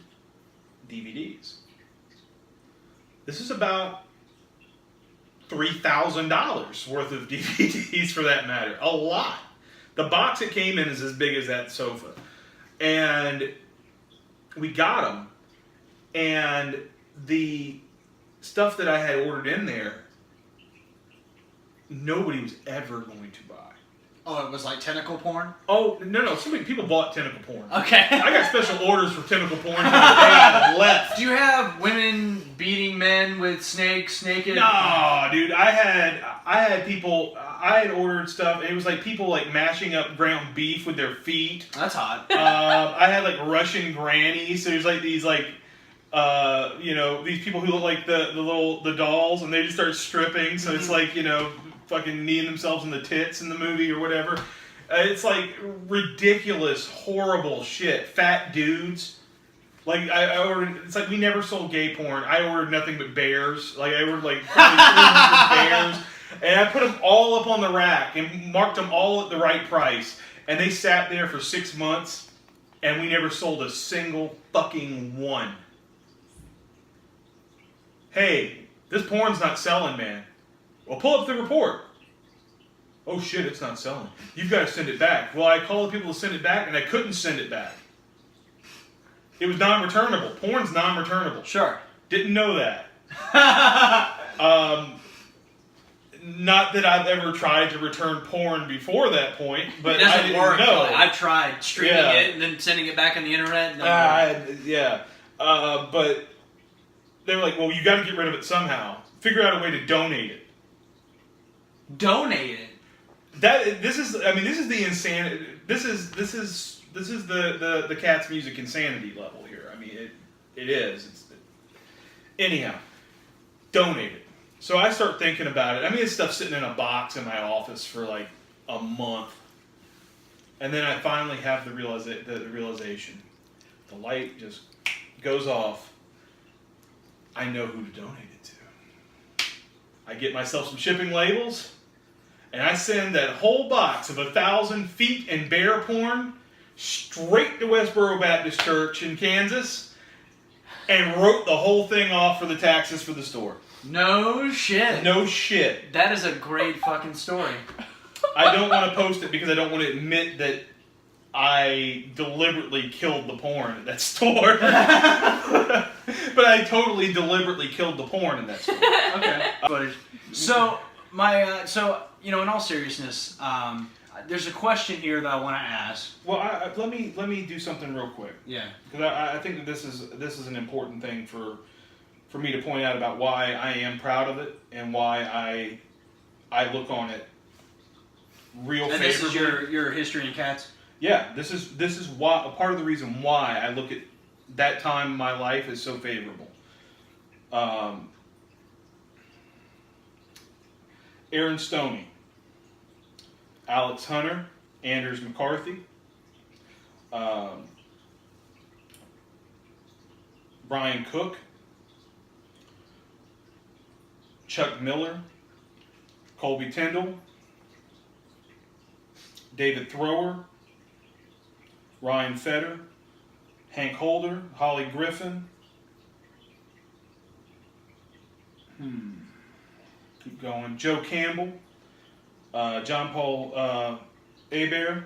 DVDs. This is about $3,000 worth of DVDs for that matter. A lot. The box it came in is as big as that sofa. And we got them. And the stuff that I had ordered in there, nobody was ever going to buy. Oh, it was like tentacle porn? Oh, no. So many people bought tentacle porn. Okay. I got special orders for tentacle porn from the day I left. Do you have women beating men with snakes naked? No, dude. I had people. I had ordered stuff. And it was like people like mashing up ground beef with their feet. That's hot. I had like Russian grannies. So there's like these like, these people who look like the dolls, and they just start stripping. So it's like fucking kneeing themselves in the tits in the movie or whatever. It's like ridiculous, horrible shit. Fat dudes. Like I ordered. It's like we never sold gay porn. I ordered nothing but bears. Like I ordered like 300 bears, and I put them all up on the rack and marked them all at the right price. And they sat there for 6 months, and we never sold a single fucking one. Hey, this porn's not selling, man. Well, pull up the report. Oh shit, it's not selling. You've got to send it back. Well, I called the people to send it back, and I couldn't send it back. It was non-returnable. Porn's non-returnable. Sure. Didn't know that. Not that I've ever tried to return porn before that point, but it doesn't I didn't work. know. I've tried streaming it and then sending it back on the internet. But they were like, "Well, you got to get rid of it somehow. Figure out a way to donate it." Donate it. This is the insanity. This is the Cat's Music insanity level here. I mean, it is. Anyhow, donate it. So I start thinking about it. I mean, this stuff's sitting in a box in my office for like a month, and then I finally have the realization. The light just goes off. I know who to donate it to. I get myself some shipping labels, and I send that whole box of 1,000 feet and bear porn straight to Westboro Baptist Church in Kansas, and wrote the whole thing off for the taxes for the store. No shit. No shit. That is a great fucking story. I don't want to post it because I don't want to admit that I deliberately killed the porn at that store. But I totally deliberately killed the porn in that store. Okay. So in all seriousness, there's a question here that I want to ask. Well, let me do something real quick. Yeah. Because I think that this is an important thing for me to point out about why I am proud of it and why I look on it real favorably. And this is your history in cats? Yeah, this is why a part of the reason why I look at that time in my life as so favorable. Aaron Stoney, Alex Hunter, Anders McCarthy, Brian Cook, Chuck Miller, Colby Tyndall, David Thrower, Ryan Fetter, Hank Holder, Holly Griffin. Keep going. Joe Campbell, John Paul Hebert,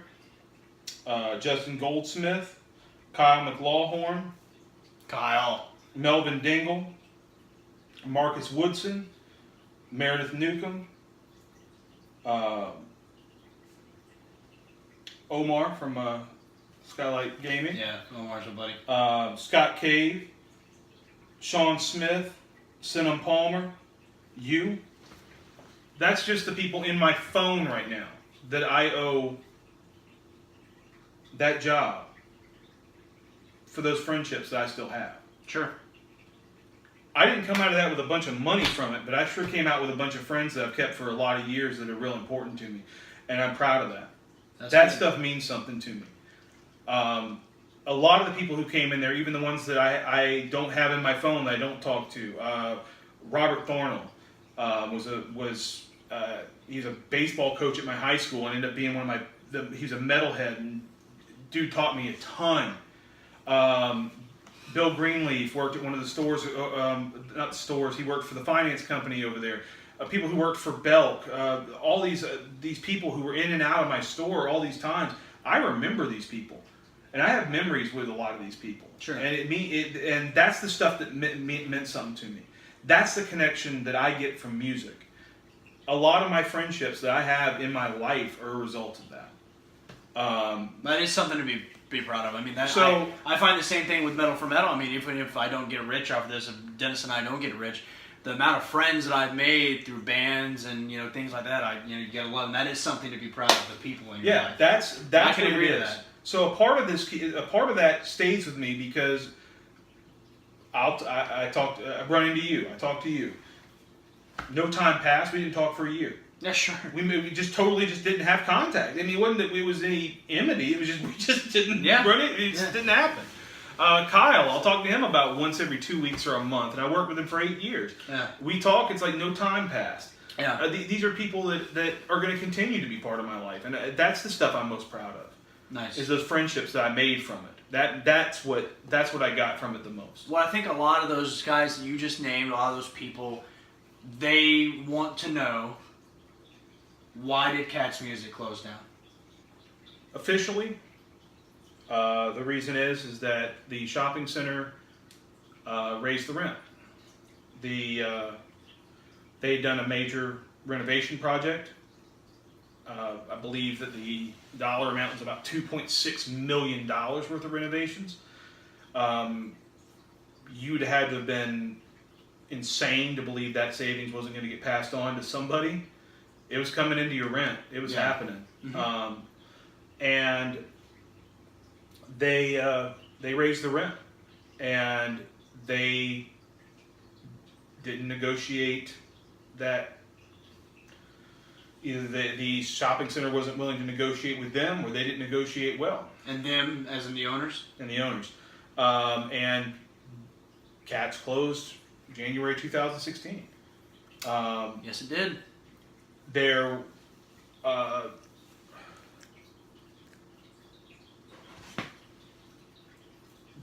Justin Goldsmith, Kyle McLawhorn. Kyle. Melvin Dingle, Marcus Woodson, Meredith Newcomb, Omar from Skylight Gaming. Yeah, Omar's a buddy. Scott Cave, Sean Smith, Sinum Palmer, you. That's just the people in my phone right now that I owe that job for those friendships that I still have. Sure. I didn't come out of that with a bunch of money from it, but I sure came out with a bunch of friends that I've kept for a lot of years that are real important to me. And I'm proud of that. That stuff means something to me. A lot of the people who came in there, even the ones that I don't have in my phone that I don't talk to, Robert Thornell he's a baseball coach at my high school and ended up being one of he's a metalhead, and dude taught me a ton. Bill Greenleaf worked at one of the stores, not stores, he worked for the finance company over there. People who worked for Belk, all these people who were in and out of my store all these times, I remember these people. And I have memories with a lot of these people. Sure. And and that's the stuff that meant something to me. That's the connection that I get from music. A lot of my friendships that I have in my life are a result of that. That is something to be proud of. I mean, So- I find the same thing with Metal for Metal. I mean, even if I don't get rich off of this, if Dennis and I don't get rich, the amount of friends that I've made through bands and things like that, you get a lot, and that is something to be proud of. The people in your life. that's I can what agree it with is. that. So a part of that stays with me because I run into you. I talk to you. No time passed. We didn't talk for a year. Yeah, sure. We just didn't have contact. I mean, it wasn't that it was any enmity. It was just we just didn't Yeah. run it. It just didn't happen. Kyle, I'll talk to him about once every 2 weeks or a month, and I worked with him for 8 years. Yeah. We talk. It's like no time passed. Yeah. These are people that are going to continue to be part of my life, and that's the stuff I'm most proud of. Nice. Is those friendships that I made from it. That's what I got from it the most. Well, I think a lot of those guys that you just named, a lot of those people, they want to know, why did Cat's Music close down? Officially, the reason is that the shopping center raised the rent. They had done a major renovation project. I believe that the dollar amount was about $2.6 million worth of renovations. You'd had to have been insane to believe that savings wasn't going to get passed on to somebody. It was coming into your rent. It was happening. Mm-hmm. And they raised the rent, and they didn't negotiate that. Either the shopping center wasn't willing to negotiate with them, or they didn't negotiate well. And them, as in the owners? And the owners. And Cat's closed January 2016. Yes, it did.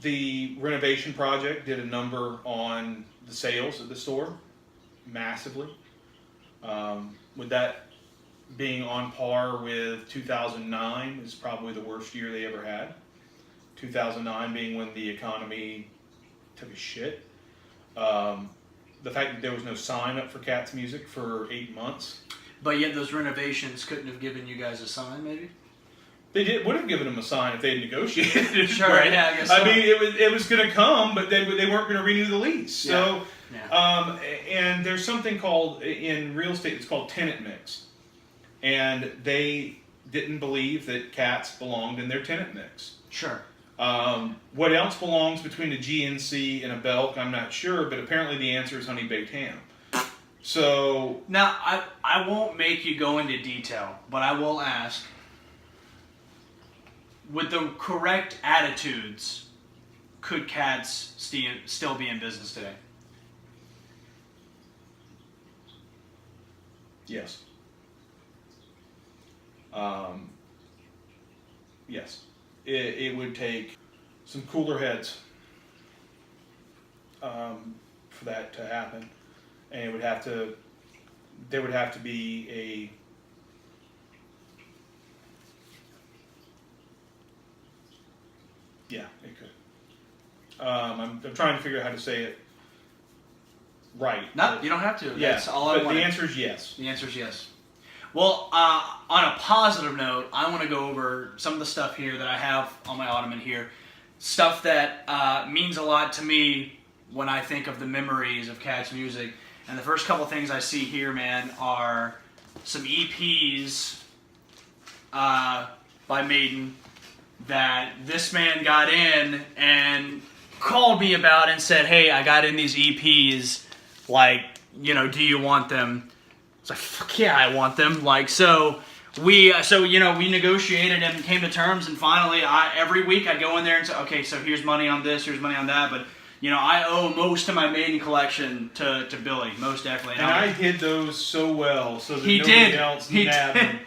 The renovation project did a number on the sales at the store, massively. With that being on par with 2009 is probably the worst year they ever had. 2009 being when the economy took a shit. The fact that there was no sign up for Cat's Music for 8 months. But yet those renovations couldn't have given you guys a sign, maybe? They would have given them a sign if they had negotiated it. Sure, right? yeah, I guess so. I mean, it was going to come, but they weren't going to renew the lease. So, and there's something called, in real estate, it's called tenant mix. And they didn't believe that Cats belonged in their tenant mix. Sure. What else belongs between a GNC and a Belk, I'm not sure, but apparently the answer is honey baked ham. So now I won't make you go into detail, but I will ask, with the correct attitudes, could Cats still be in business today? Yes. Yes. It would take some cooler heads for that to happen, and there would have to be a it could. I'm trying to figure out how to say it right. No, you don't have to. Yeah, That's all I but wanted. the answer is yes. The answer is yes. Well, on a positive note, I want to go over some of the stuff here that I have on my ottoman here. Stuff that means a lot to me when I think of the memories of Cat's music. And the first couple things I see here, man, are some EPs by Maiden that this man got in and called me about and said, hey, I got in these EPs, like, you know, do you want them? It's like, fuck yeah, I want them. Like, so we negotiated and came to terms, and finally, every week I'd go in there and say, okay, so here's money on this, here's money on that, but, you know, I owe most of my Maiden collection to Billy, most definitely. And I hid those so well, so that he nobody did. else He nabbed did. them.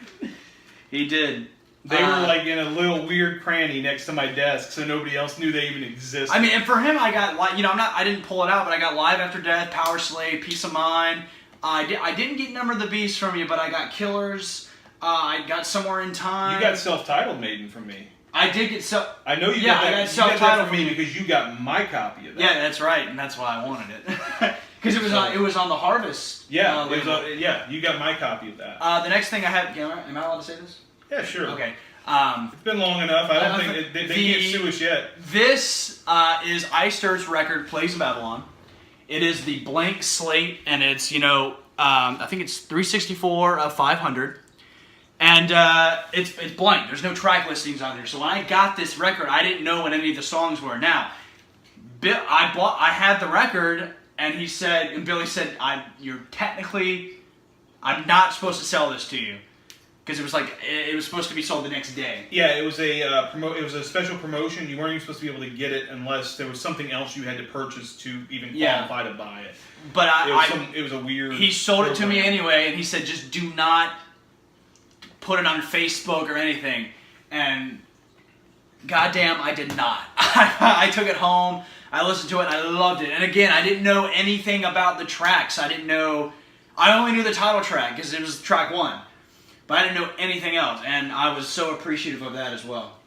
He did. They were like in a little weird cranny next to my desk, so nobody else knew they even existed. I mean, and for him, I got, you know, I didn't pull it out, but I got Live After Death, Power Slave, Peace of Mind. I didn't get Number of the Beast from you, but I got Killers. I got Somewhere in Time. You got self-titled Maiden from me. I did get I know you got that. You got that from me because you got my copy of that. Yeah, that's right, and that's why I wanted it. Because it was on the Harvest. Yeah, you got my copy of that. The next thing I have, am I allowed to say this? Yeah, sure. Okay. It's been long enough. I don't think they can't sue us yet. This is Iced Earth's record, Plagues of Babylon. It is the blank slate, and it's, you know, I think it's 364 of 500. And it's blank. There's no track listings on there. So when I got this record, I didn't know what any of the songs were. Now, I had the record, and Billy said, I'm not supposed to sell this to you. Because it was supposed to be sold the next day. Yeah, it was a special promotion. You weren't even supposed to be able to get it unless there was something else you had to purchase to even qualify to buy it. But it was a weird. He sold it to me anyway, and he said, just do not put it on Facebook or anything. And goddamn, I did not. I took it home. I listened to it. And I loved it. And again, I didn't know anything about the tracks. I only knew the title track because it was track 1. But I didn't know anything else, and I was so appreciative of that as well.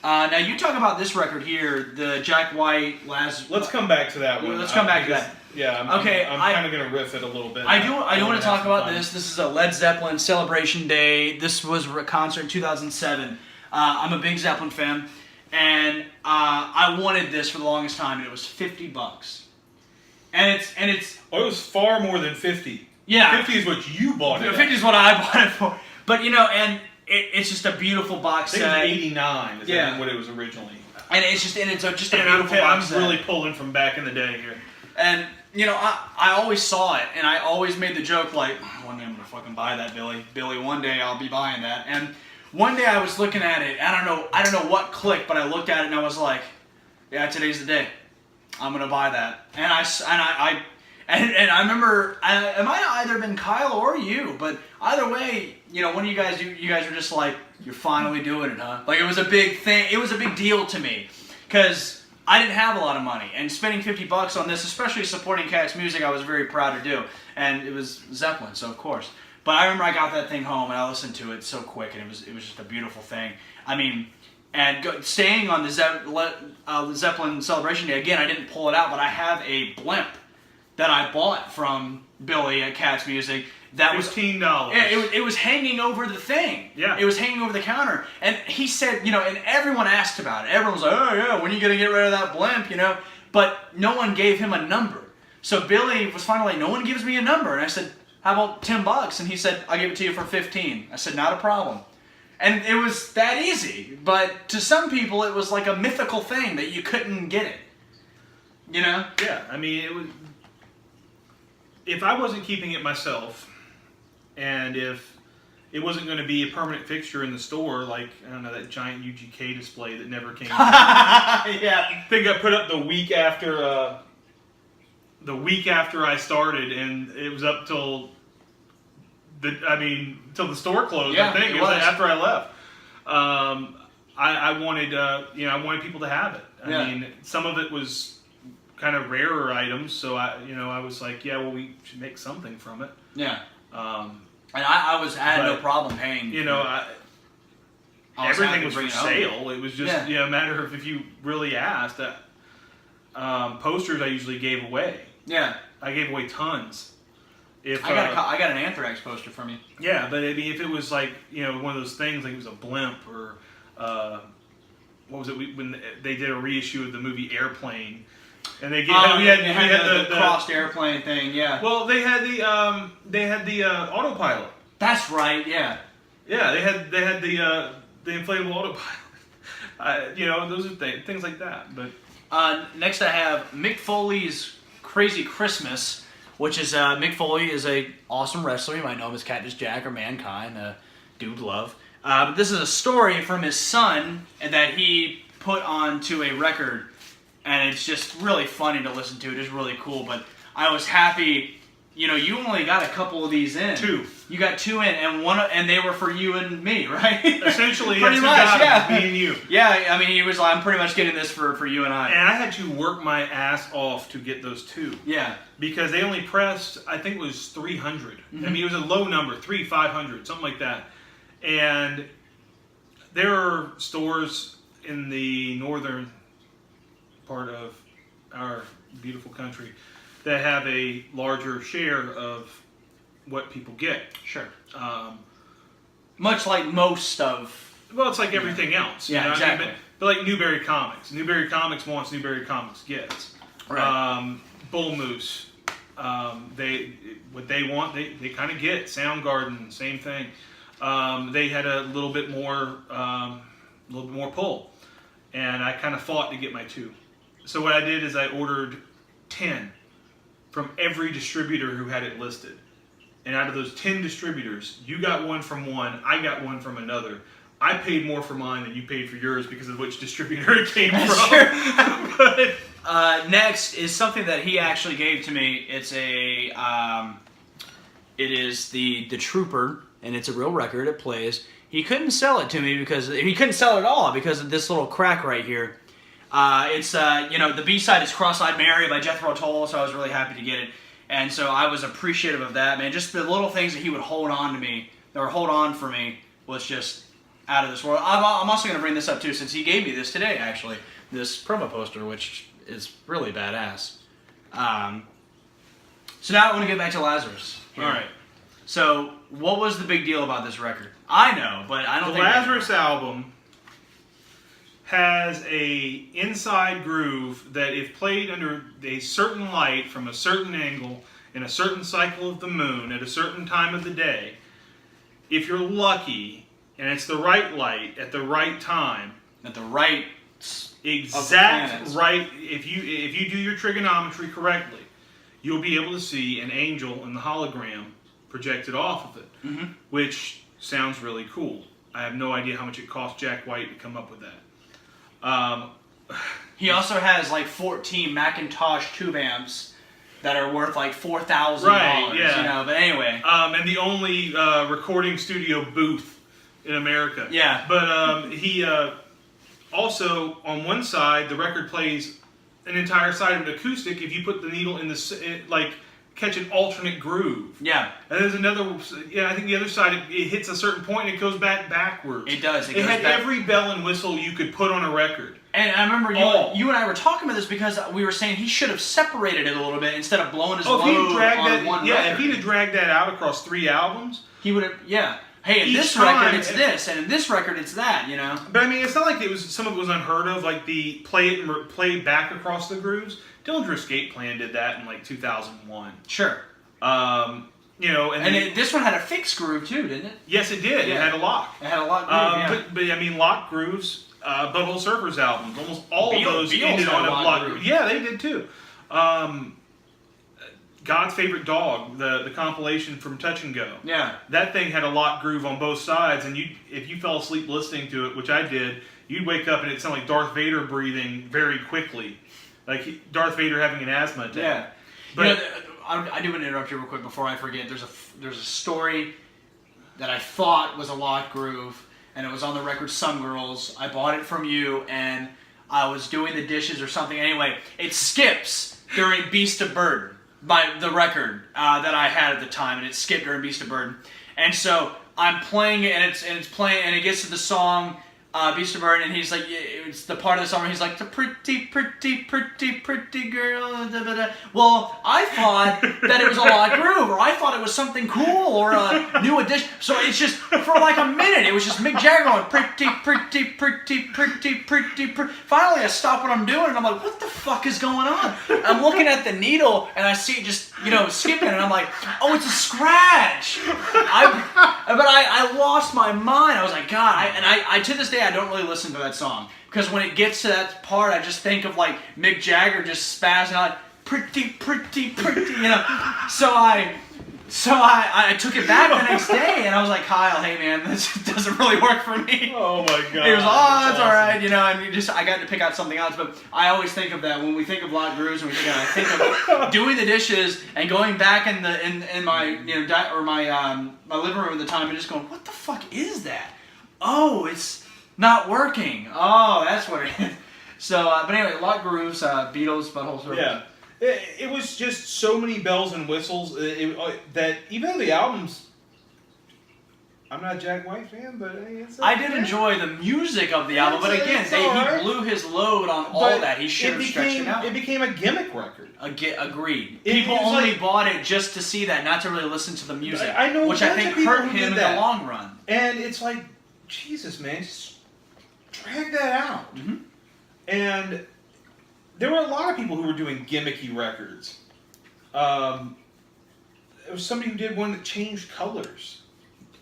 Now, you talk about this record here, the Jack White, Let's come back to that one. Let's come back to that. Yeah, I'm kind of going to riff it a little bit. I do want to talk about this. This is a Led Zeppelin Celebration Day. This was a concert in 2007. I'm a big Zeppelin fan, and I wanted this for the longest time, and it was $50. And it's. Oh, it was far more than 50. Yeah. 50 is what you bought it. 50 is what I bought it for. But, you know, and it's just a beautiful box set. I think it was 89 is what it was originally. And it's just a beautiful box set. I'm really pulling from back in the day here. And, you know, I always saw it, and I always made the joke, like, one day I'm going to fucking buy that, Billy. Billy, one day I'll be buying that. And one day I was looking at it, I don't know what clicked, but I looked at it and I was like, yeah, today's the day. I'm going to buy that. And I remember, it might have either been Kyle or you, but either way, you know, one of you guys were just like, you're finally doing it, huh? Like, it was a big thing. It was a big deal to me, because I didn't have a lot of money, and spending $50 on this, especially supporting Cat's music, I was very proud to do, and it was Zeppelin, so of course. But I remember I got that thing home, and I listened to it so quick, and it was just a beautiful thing. I mean, and staying on the Zeppelin Celebration Day, again, I didn't pull it out, but I have a blimp that I bought from Billy at Cat's Music. That was $15. It was hanging over the thing. Yeah. It was hanging over the counter. And he said, you know, and everyone asked about it. Everyone was like, oh yeah, when are you going to get rid of that blimp, you know? But no one gave him a number. So Billy was finally like, no one gives me a number. And I said, how about $10? And he said, I'll give it to you for $15. I said, not a problem. And it was that easy. But to some people, it was like a mythical thing that you couldn't get it. You know? Yeah, I mean, it was. If I wasn't keeping it myself, and if it wasn't going to be a permanent fixture in the store, like, I don't know, that giant UGK display that never came yeah. I think I put up the week after I started, and it was up till the store closed. Yeah, I think it was after I left. I wanted people to have it. I mean, some of it was kind of rarer items, so I was like, yeah, well, we should make something from it. Yeah. And I had no problem paying. You know, everything was for sale. It was just a matter of if you really asked. posters I usually gave away. Yeah. I gave away tons. If I got an Anthrax poster from you. Yeah, but I mean, if it was like, one of those things, like it was a blimp or what was it? When they did a reissue of the movie Airplane, and they had the crossed airplane thing. Yeah. Well, they had the autopilot. That's right. Yeah. Yeah, they had the inflatable autopilot. Those are things like that. But next, I have Mick Foley's Crazy Christmas, which is Mick Foley is a awesome wrestler. You might know him as Cactus Jack or Mankind, Dude Love. But this is a story from his son that he put onto a record, and it's just really funny to listen to. It is really cool. But I was happy. You only got a couple of these in. 2. You got 2 in, and they were for you and me, right? Essentially, pretty much, yeah. Me and you. Yeah, I mean, he was. I'm pretty much getting this for you and I. And I had to work my ass off to get those 2. Yeah. Because they only pressed, I think it was 300. Mm-hmm. I mean, it was a low number, 500, something like that. And there are stores in the northern part of our beautiful country that have a larger share of what people get. Sure. Much like most of... Well, it's like everything else. Yeah, exactly. I mean, but like Newberry Comics. Newberry Comics wants, Newberry Comics gets. Right. Bull Moose. What they want, they kind of get. Soundgarden, same thing. They had a little bit more pull. And I kind of fought to get my 2. So what I did is I ordered 10 from every distributor who had it listed. And out of those 10 distributors, you got one from one, I got one from another. I paid more for mine than you paid for yours because of which distributor it came from. Sure. But next is something that he actually gave to me. It's it is the Trooper, and it's a real record. It plays. He couldn't sell it to me because he couldn't sell it at all because of this little crack right here. It's the B-side is Cross-Eyed Mary by Jethro Tull, so I was really happy to get it. And so I was appreciative of that, man. Just the little things that he would hold on for me was just out of this world. I'm also going to bring this up too, since he gave me this today, actually. This promo poster, which is really badass. So now I want to get back to Lazarus. All right. So what was the big deal about this record? I know, but I don't think... The Lazarus album has a inside groove that if played under a certain light from a certain angle in a certain cycle of the moon at a certain time of the day, if you're lucky and it's the right light at the right time, at the right exact right, if you do your trigonometry correctly, you'll be able to see an angel in the hologram projected off of it, which sounds really cool. I have no idea how much it cost Jack White to come up with that. He also has like 14 Macintosh tube amps that are worth like $4,000. Right, yeah. But anyway. And the only recording studio booth in America. Yeah. But he also, on one side, the record plays an entire side of an acoustic if you put the needle in catch an alternate groove. Yeah. And there's another, I think the other side, it hits a certain point and it goes backwards. It does. It had every bell and whistle you could put on a record. And I remember you and I were talking about this because we were saying he should have separated it a little bit instead of blowing his load on one record. If he'd have dragged that out across 3 albums. He would have, Hey, in this record it's this, and in this record it's that, But I mean, it's not like some of it was unheard of, like the play back across the grooves. Dillinger Escape Plan did that in like 2001. Sure. This one had a fixed groove too, didn't it? Yes, it did. Yeah. It had a lock. It had a lock groove, But I mean, lock grooves, Butthole Surfers albums, almost all of those ended on a lock groove. Yeah, they did too. God's Favorite Dog, the compilation from Touch and Go. Yeah. That thing had a lock groove on both sides, and if you fell asleep listening to it, which I did, you'd wake up and it sounded like Darth Vader breathing very quickly. Like Darth Vader having an asthma attack. Yeah. But I do want to interrupt you real quick before I forget. There's a story that I thought was a lock groove, and it was on the record Some Girls. I bought it from you, and I was doing the dishes or something. Anyway, it skips during Beast of Burden, by the record that I had at the time, and it skipped during Beast of Burden. And so I'm playing it, and it's playing, and it gets to the song Beast of Burden, and he's like, it's the part of the song where he's like, the pretty, pretty, pretty, pretty girl. Da, da, da. Well, I thought that it was a Lot Groove, or I thought it was something cool, or a new addition. So it's just, for like a minute, it was just Mick Jagger going, pretty, pretty, pretty, pretty, pretty, pretty. Finally, I stop what I'm doing, and I'm like, what the fuck is going on? I'm looking at the needle, and I see it just, skipping, and I'm like, oh, it's a scratch. But I lost my mind. I was like, God, I to this day, I don't really listen to that song. Because when it gets to that part, I just think of like Mick Jagger just spazzing out, like, pretty, pretty, pretty, So I took it back the next day, and I was like, Kyle, hey man, this doesn't really work for me. Oh my God. He was, that's all right, and I got to pick out something else. But I always think of that when we think of Lot Grooves, and I think of doing the dishes and going back in my my living room at the time and just going, what the fuck is that? Oh, it's not working. Oh, that's what it is. So, but anyway, Lot Grooves, Beatles, Butthole Surfers. Yeah. It was just so many bells and whistles that even though the albums, I'm not a Jack White fan, but I did enjoy the music of the album, but again, he blew his load on all that. He should have stretched it out. It became a gimmick record. Agreed. People only bought it just to see that, not to really listen to the music, which I think hurt him in the long run. And it's like, Jesus, man, just drag that out. Mm-hmm. And there were a lot of people who were doing gimmicky records. There was somebody who did one that changed colors.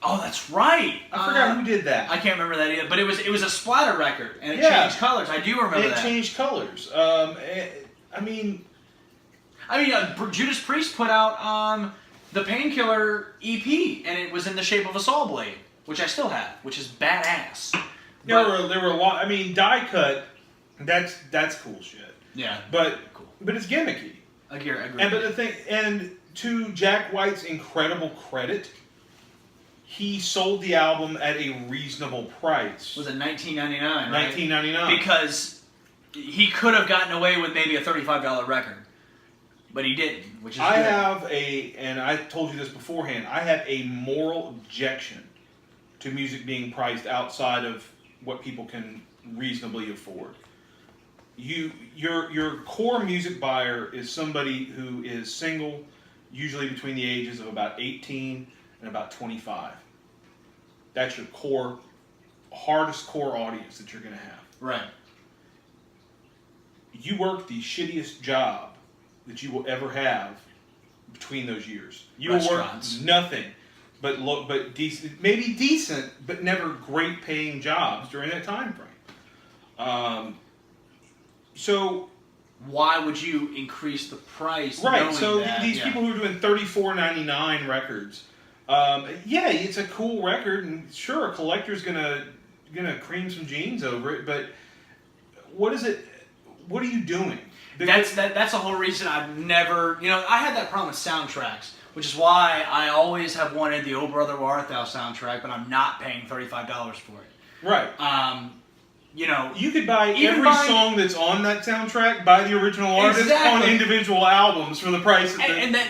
Oh, that's right. I forgot who did that. I can't remember that either. But it was a splatter record, and it changed colors. I do remember that. It changed colors. Judas Priest put out the Painkiller EP, and it was in the shape of a saw blade, which I still have, which is badass. There were a lot. Die cut. That's cool shit. Yeah, but cool. But it's gimmicky. I agree. And to Jack White's incredible credit, he sold the album at a reasonable price. Was it $19.99? Right? $19.99. Because he could have gotten away with maybe a $35 record, but he didn't, which is good. And I told you this beforehand, I have a moral objection to music being priced outside of what people can reasonably afford. Your core music buyer is somebody who is single, usually between the ages of about 18 and about 25. That's your hardest core audience that you're going to have. Right. You work the shittiest job that you will ever have between those years. You will work nothing but decent, maybe decent, but never great paying jobs during that time frame. So why would you increase the price? Right. So these people who are doing $34.99 records, it's a cool record, and sure, a collector's gonna cream some jeans over it. But what is it? What are you doing? That's the whole reason I've never. I had that problem with soundtracks, which is why I always have wanted the Oh Brother Where Art Thou soundtrack, but I'm not paying $35 for it. Right. You could buy every song that's on that soundtrack by the original artist on individual albums for the price of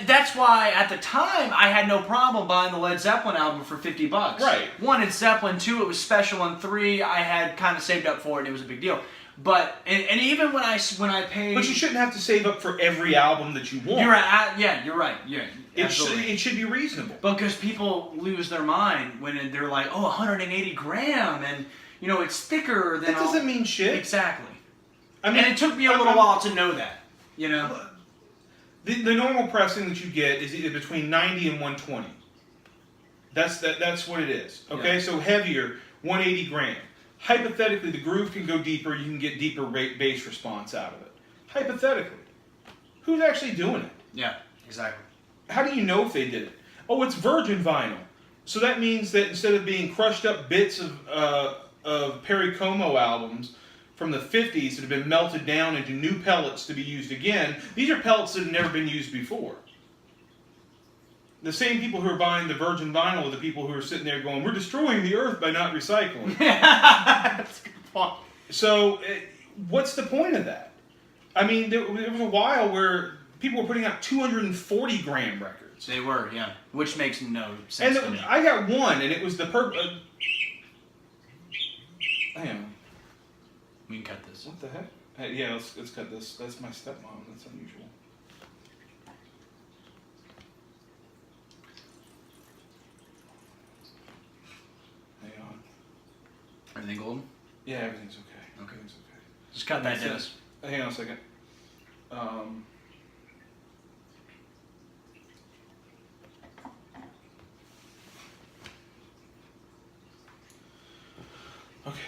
that's why at the time I had no problem buying the Led Zeppelin album for $50. Right. 1, it's Zeppelin. 2, it was special, and 3, I had kind of saved up for it, and it was a big deal. But and even when I paid, but you shouldn't have to save up for every album that you want. You're right. Yeah, you're right. Yeah, it should be reasonable. Because people lose their mind when they're like, 180 gram and. It's thicker than. That doesn't mean shit. Exactly. And it took me a little while to know that. The normal pressing that you get is either between 90 and 120. That's what it is. Okay, yeah. So heavier, 180 gram. Hypothetically, the groove can go deeper. You can get deeper bass response out of it. Hypothetically, who's actually doing it? Yeah, exactly. How do you know if they did it? Oh, it's virgin vinyl. So that means that instead of being crushed up bits of Perry Como albums from the 50s that have been melted down into new pellets to be used again, these are pellets that have never been used before. The same people who are buying the virgin vinyl are the people who are sitting there going, we're destroying the earth by not recycling. That's a good point. So, what's the point of that? I mean, there was a while where people were putting out 240 gram records. They were, yeah. Which makes no sense to me. I got one, and it was the Hang on. We can cut this. What the heck? Hey, yeah, let's cut this. That's my stepmom. That's unusual. Hang on. Everything golden? Yeah, everything's okay. Okay. Everything's okay. Just cut that, Dennis. Hang on a second. Okay.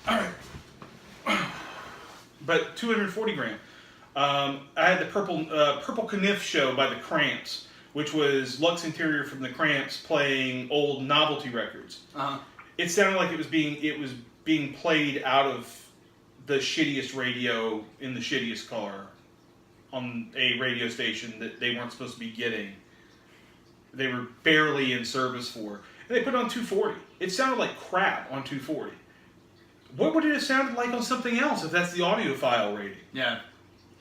All right. But 240 grand. I had the Purple Caniff show by the Cramps, which was Lux Interior from the Cramps playing old novelty records. Uh-huh. It sounded like it was being played out of the shittiest radio in the shittiest car on a radio station that they weren't supposed to be getting. They were barely in service for. And they put it on 240. It sounded like crap on 240. What would it have sounded like on something else if that's the audiophile rating? Yeah.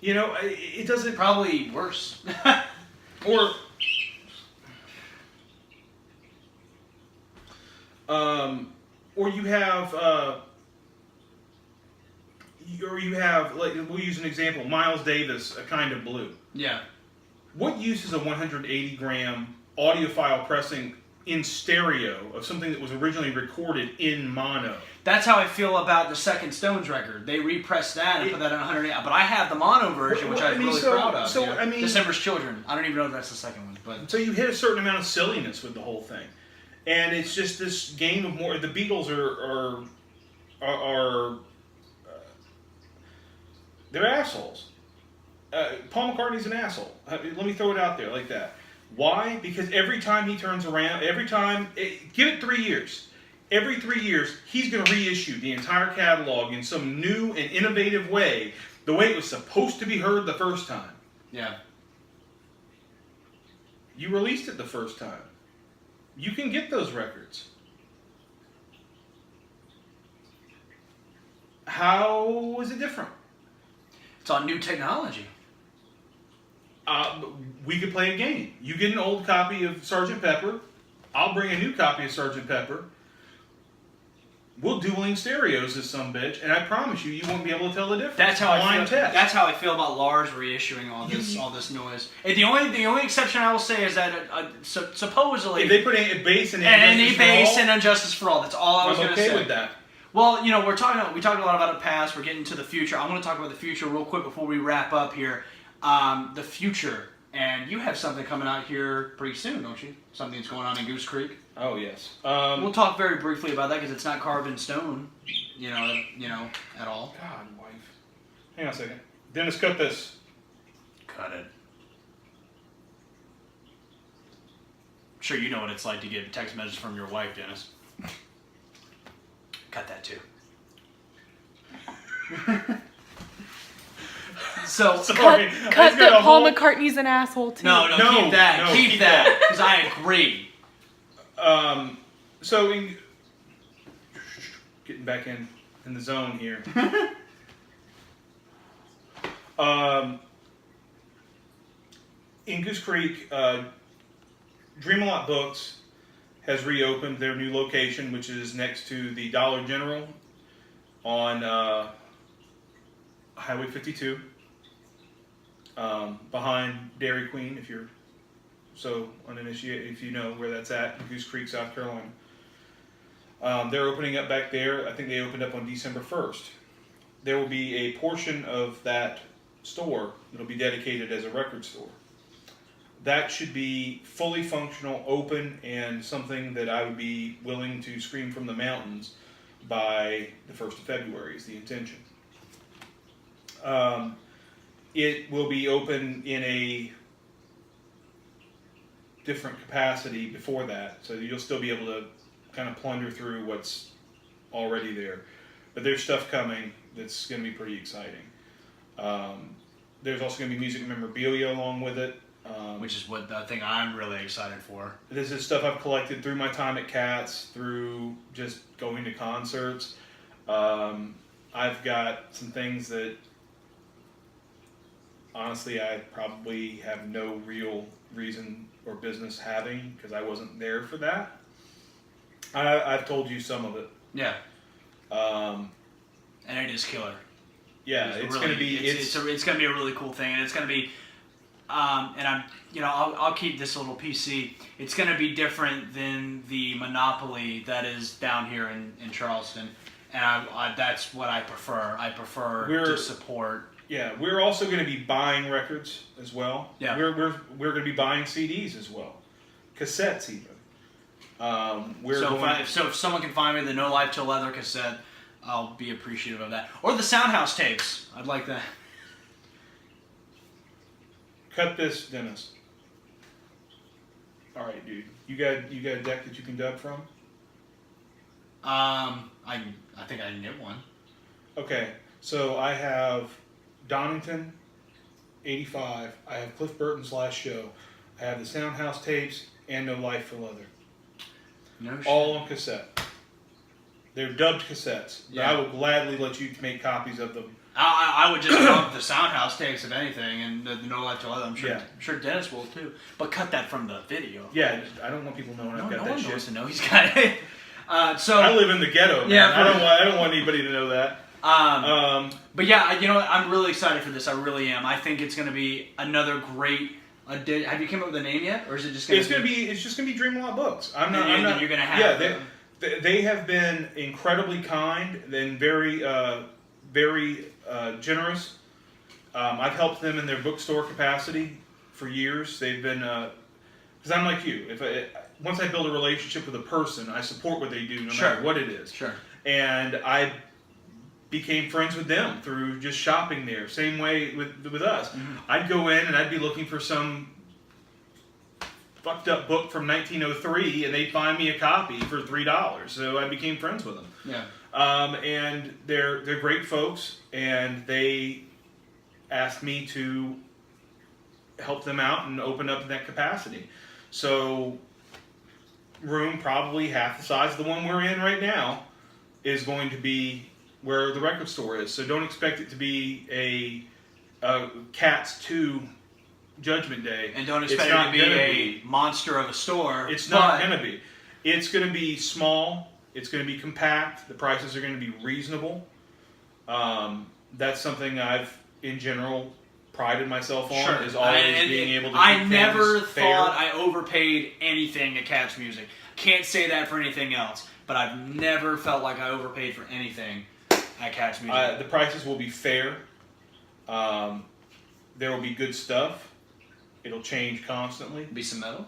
You know, it doesn't... Probably worse. Or... or you have... like, we'll use an example, Miles Davis, A Kind of Blue. Yeah. What use is a 180 gram audiophile pressing in stereo of something that was originally recorded in mono? That's how I feel about the second Stones record. They repressed that and put that on 108. But I have the mono version, which I'm really proud of. So, I mean... December's Children. I don't even know if that's the second one. But so you hit a certain amount of silliness with the whole thing. And it's just this game of more... The Beatles are they're assholes. Paul McCartney's an asshole. Let me throw it out there like that. Why? Because every time he turns around, give it 3 years. Every 3 years, he's going to reissue the entire catalog in some new and innovative way, the way it was supposed to be heard the first time. yeah. You released it the first time. You can get those records. How is it different? It's on new technology. We could play a game. You get an old copy of Sgt. Pepper. I'll bring a new copy of Sgt. Pepper. We'll dueling stereos this sumbitch, and I promise you, you won't be able to tell the difference. That's how I feel. Test. That's how I feel about Lars reissuing all this noise. And the only exception I will say is that supposedly if they put a bass and Injustice for All. That's all I was going to say. I'm okay with that. Well, you know, we talked a lot about the past. We're getting to the future. I want to talk about the future real quick before we wrap up here. The future, and you have something coming out here pretty soon, don't you? Something that's going on in Goose Creek. Oh yes. We'll talk very briefly about that because it's not carved in stone, you know, at all. God, wife. Hang on a second. Dennis, cut this. Cut it. I'm sure you know what it's like to get a text message from your wife, Dennis. Cut that too. So cut that Paul McCartney's an asshole too. No, keep that. Keep that, because I agree. So getting back in the zone here. In Goose Creek, Dream-A-Lot Books has reopened their new location, which is next to the Dollar General on Highway 52, behind Dairy Queen, if you're so uninitiated, if you know where that's at, in Goose Creek, South Carolina. They're opening up back there. I think they opened up on December 1st. There will be a portion of that store that will be dedicated as a record store. That should be fully functional, open, and something that I would be willing to scream from the mountains by the 1st of February is the intention. It will be open in a different capacity before that, so you'll still be able to kind of plunder through what's already there. But there's stuff coming that's going to be pretty exciting. There's also going to be music memorabilia along with it. Which is what the thing I'm really excited for. This is stuff I've collected through my time at Cats, through just going to concerts. I've got some things that honestly I probably have no real reason or business having because I wasn't there for that. I've told you some of it. Yeah. And it is killer. Yeah, it's going to be it's going to be a really cool thing, and it's going to be and I'll keep this a little PC. It's going to be different than the monopoly that is down here in Charleston, and that's what I prefer. I prefer to support. Yeah, we're also going to be buying records as well. Yeah, we're going to be buying CDs as well, cassettes even. So if someone can find me the No Life Till Leather cassette, I'll be appreciative of that. Or the Soundhouse tapes. I'd like that. Cut this, Dennis. All right, dude. You got a deck that you can dub from? I think I can get one. Okay, so I have Donington, 85. I have Cliff Burton's Last Show. I have the Soundhouse tapes and No Life for Leather. No shit. All on cassette. They're dubbed cassettes. Yeah. I will gladly let you make copies of them. I would just love the Soundhouse tapes, if anything, and the No Life Till Leather. I'm sure Dennis will too. But cut that from the video. Yeah, I don't want people knowing I've got that shit. No one knows to know he's got it. So I live in the ghetto, man. Yeah, I don't want anybody to know that. But yeah, I'm really excited for this. I really am. I think it's going to be another great. Have you come up with a name yet, or is it just going to be? It's just going to be Dreamlot Books. I'm not. You're going to have. Yeah, they have been incredibly kind and very generous. I've helped them in their bookstore capacity for years. They've been because I'm like you. Once I build a relationship with a person, I support what they do, no matter what it is. Sure. And I became friends with them through just shopping there. Same way with us. Mm-hmm. I'd go in and I'd be looking for some fucked up book from 1903, and they'd find me a copy for $3. So I became friends with them. Yeah. And they're great folks, and they asked me to help them out and open up in that capacity. So room probably half the size of the one we're in right now is going to be where the record store is. So don't expect it to be a Cats 2 Judgment Day. And don't expect it to be a monster of a store. It's not going to be. It's going to be small. It's going to be compact. The prices are going to be reasonable. That's something I've, in general, prided myself on, is always being able to keep I never things fair. thought I overpaid anything at Cats Music. Can't say that for anything else, but I've never felt like I overpaid for anything at Cats Music. The prices will be fair. There will be good stuff. It'll change constantly. Be some metal.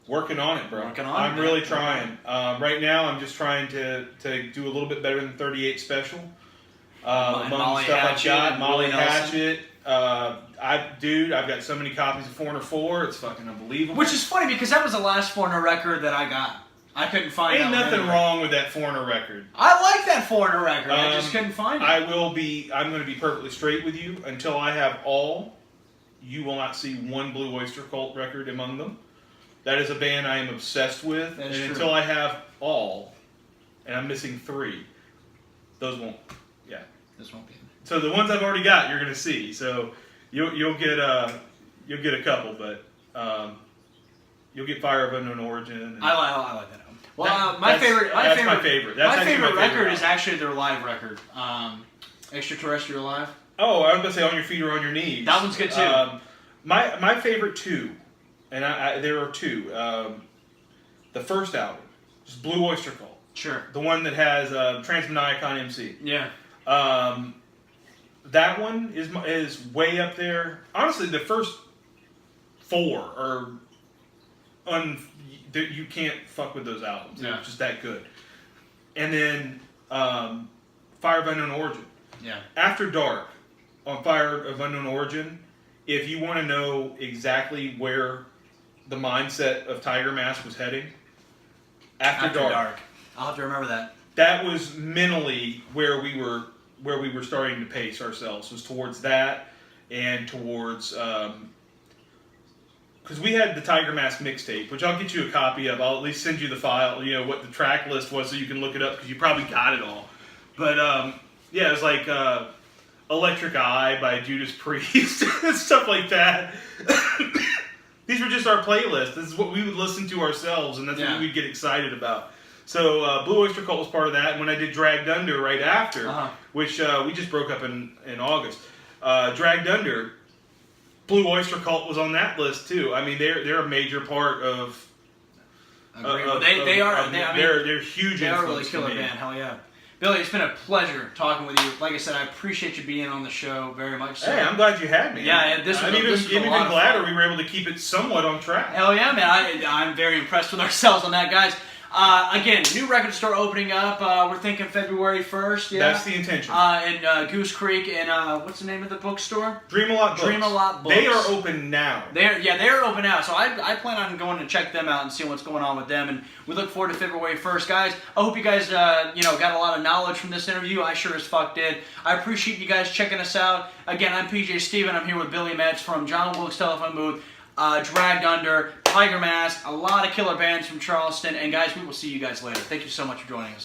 Working on it, bro. I'm really trying. Right now, I'm just trying to do a little bit better than 38 Special. Among the stuff I've got, Molly Hatchet. I've got so many copies of Foreigner 4. It's fucking unbelievable. Which is funny because that was the last Foreigner record that I got. I couldn't find it. Ain't nothing wrong with that Foreigner record. I like that Foreigner record. I just couldn't find it. I'm going to be perfectly straight with you. Until I have all, you will not see one Blue Oyster Cult record among them. That is a band I am obsessed with. That's and true. Until I have all, and I'm missing 3, those won't. Yeah. This won't be. So the ones I've already got, you're going to see. So you'll get a couple, but you'll get Fire of Unknown Origin. I like that album. Well, my favorite record is actually their live record, Extraterrestrial Live. Oh, I was going to say On Your Feet or On Your Knees. That one's good too. My favorite two, and there are two. The first album is Blue Oyster Cult. Sure. The one that has Transmaniacon MC. Yeah. That one is way up there. Honestly, the first 4 are you can't fuck with those albums. They're just that good. And then Fire of Unknown Origin. Yeah. After Dark on Fire of Unknown Origin, if you want to know exactly where the mindset of Tiger Mask was heading, After Dark. I'll have to remember that. That was mentally where we were starting to pace ourselves, was towards that and towards because we had the Tiger Mask mixtape, which I'll get you a copy of. I'll at least send you the file, what the track list was, so you can look it up because you probably got it all. But yeah, it was like Electric Eye by Judas Priest and stuff like that. These were just our playlists. This is what we would listen to ourselves, and that's what we'd get excited about. So Blue Oyster Cult was part of that, and when I did Dragged Under right after, which we just broke up in August, Dragged Under, Blue Oyster Cult was on that list too. I mean, they're a major part of. They're huge. They are a really influence killer to me. band. Hell yeah. Billy, it's been a pleasure talking with you. Like I said, I appreciate you being on the show very much. So. Hey, I'm glad you had me. Yeah, I'm even gladder we were able to keep it somewhat on track. Hell yeah, man. I'm very impressed with ourselves on that, guys. Again, new record store opening up. We're thinking February 1st. Yeah, that's the intention. In Goose Creek, and what's the name of the bookstore? Dream a Lot Books. Dream a Lot Books. They are open now. They're open now. So I plan on going to check them out and seeing what's going on with them. And we look forward to February 1st, guys. I hope you guys got a lot of knowledge from this interview. I sure as fuck did. I appreciate you guys checking us out. Again, I'm PJ Steven. I'm here with Billy Metz from John Wilkes Telephone Booth. Dragged Under, Tiger Mask, a lot of killer bands from Charleston. And guys, we will see you guys later. Thank you so much for joining us.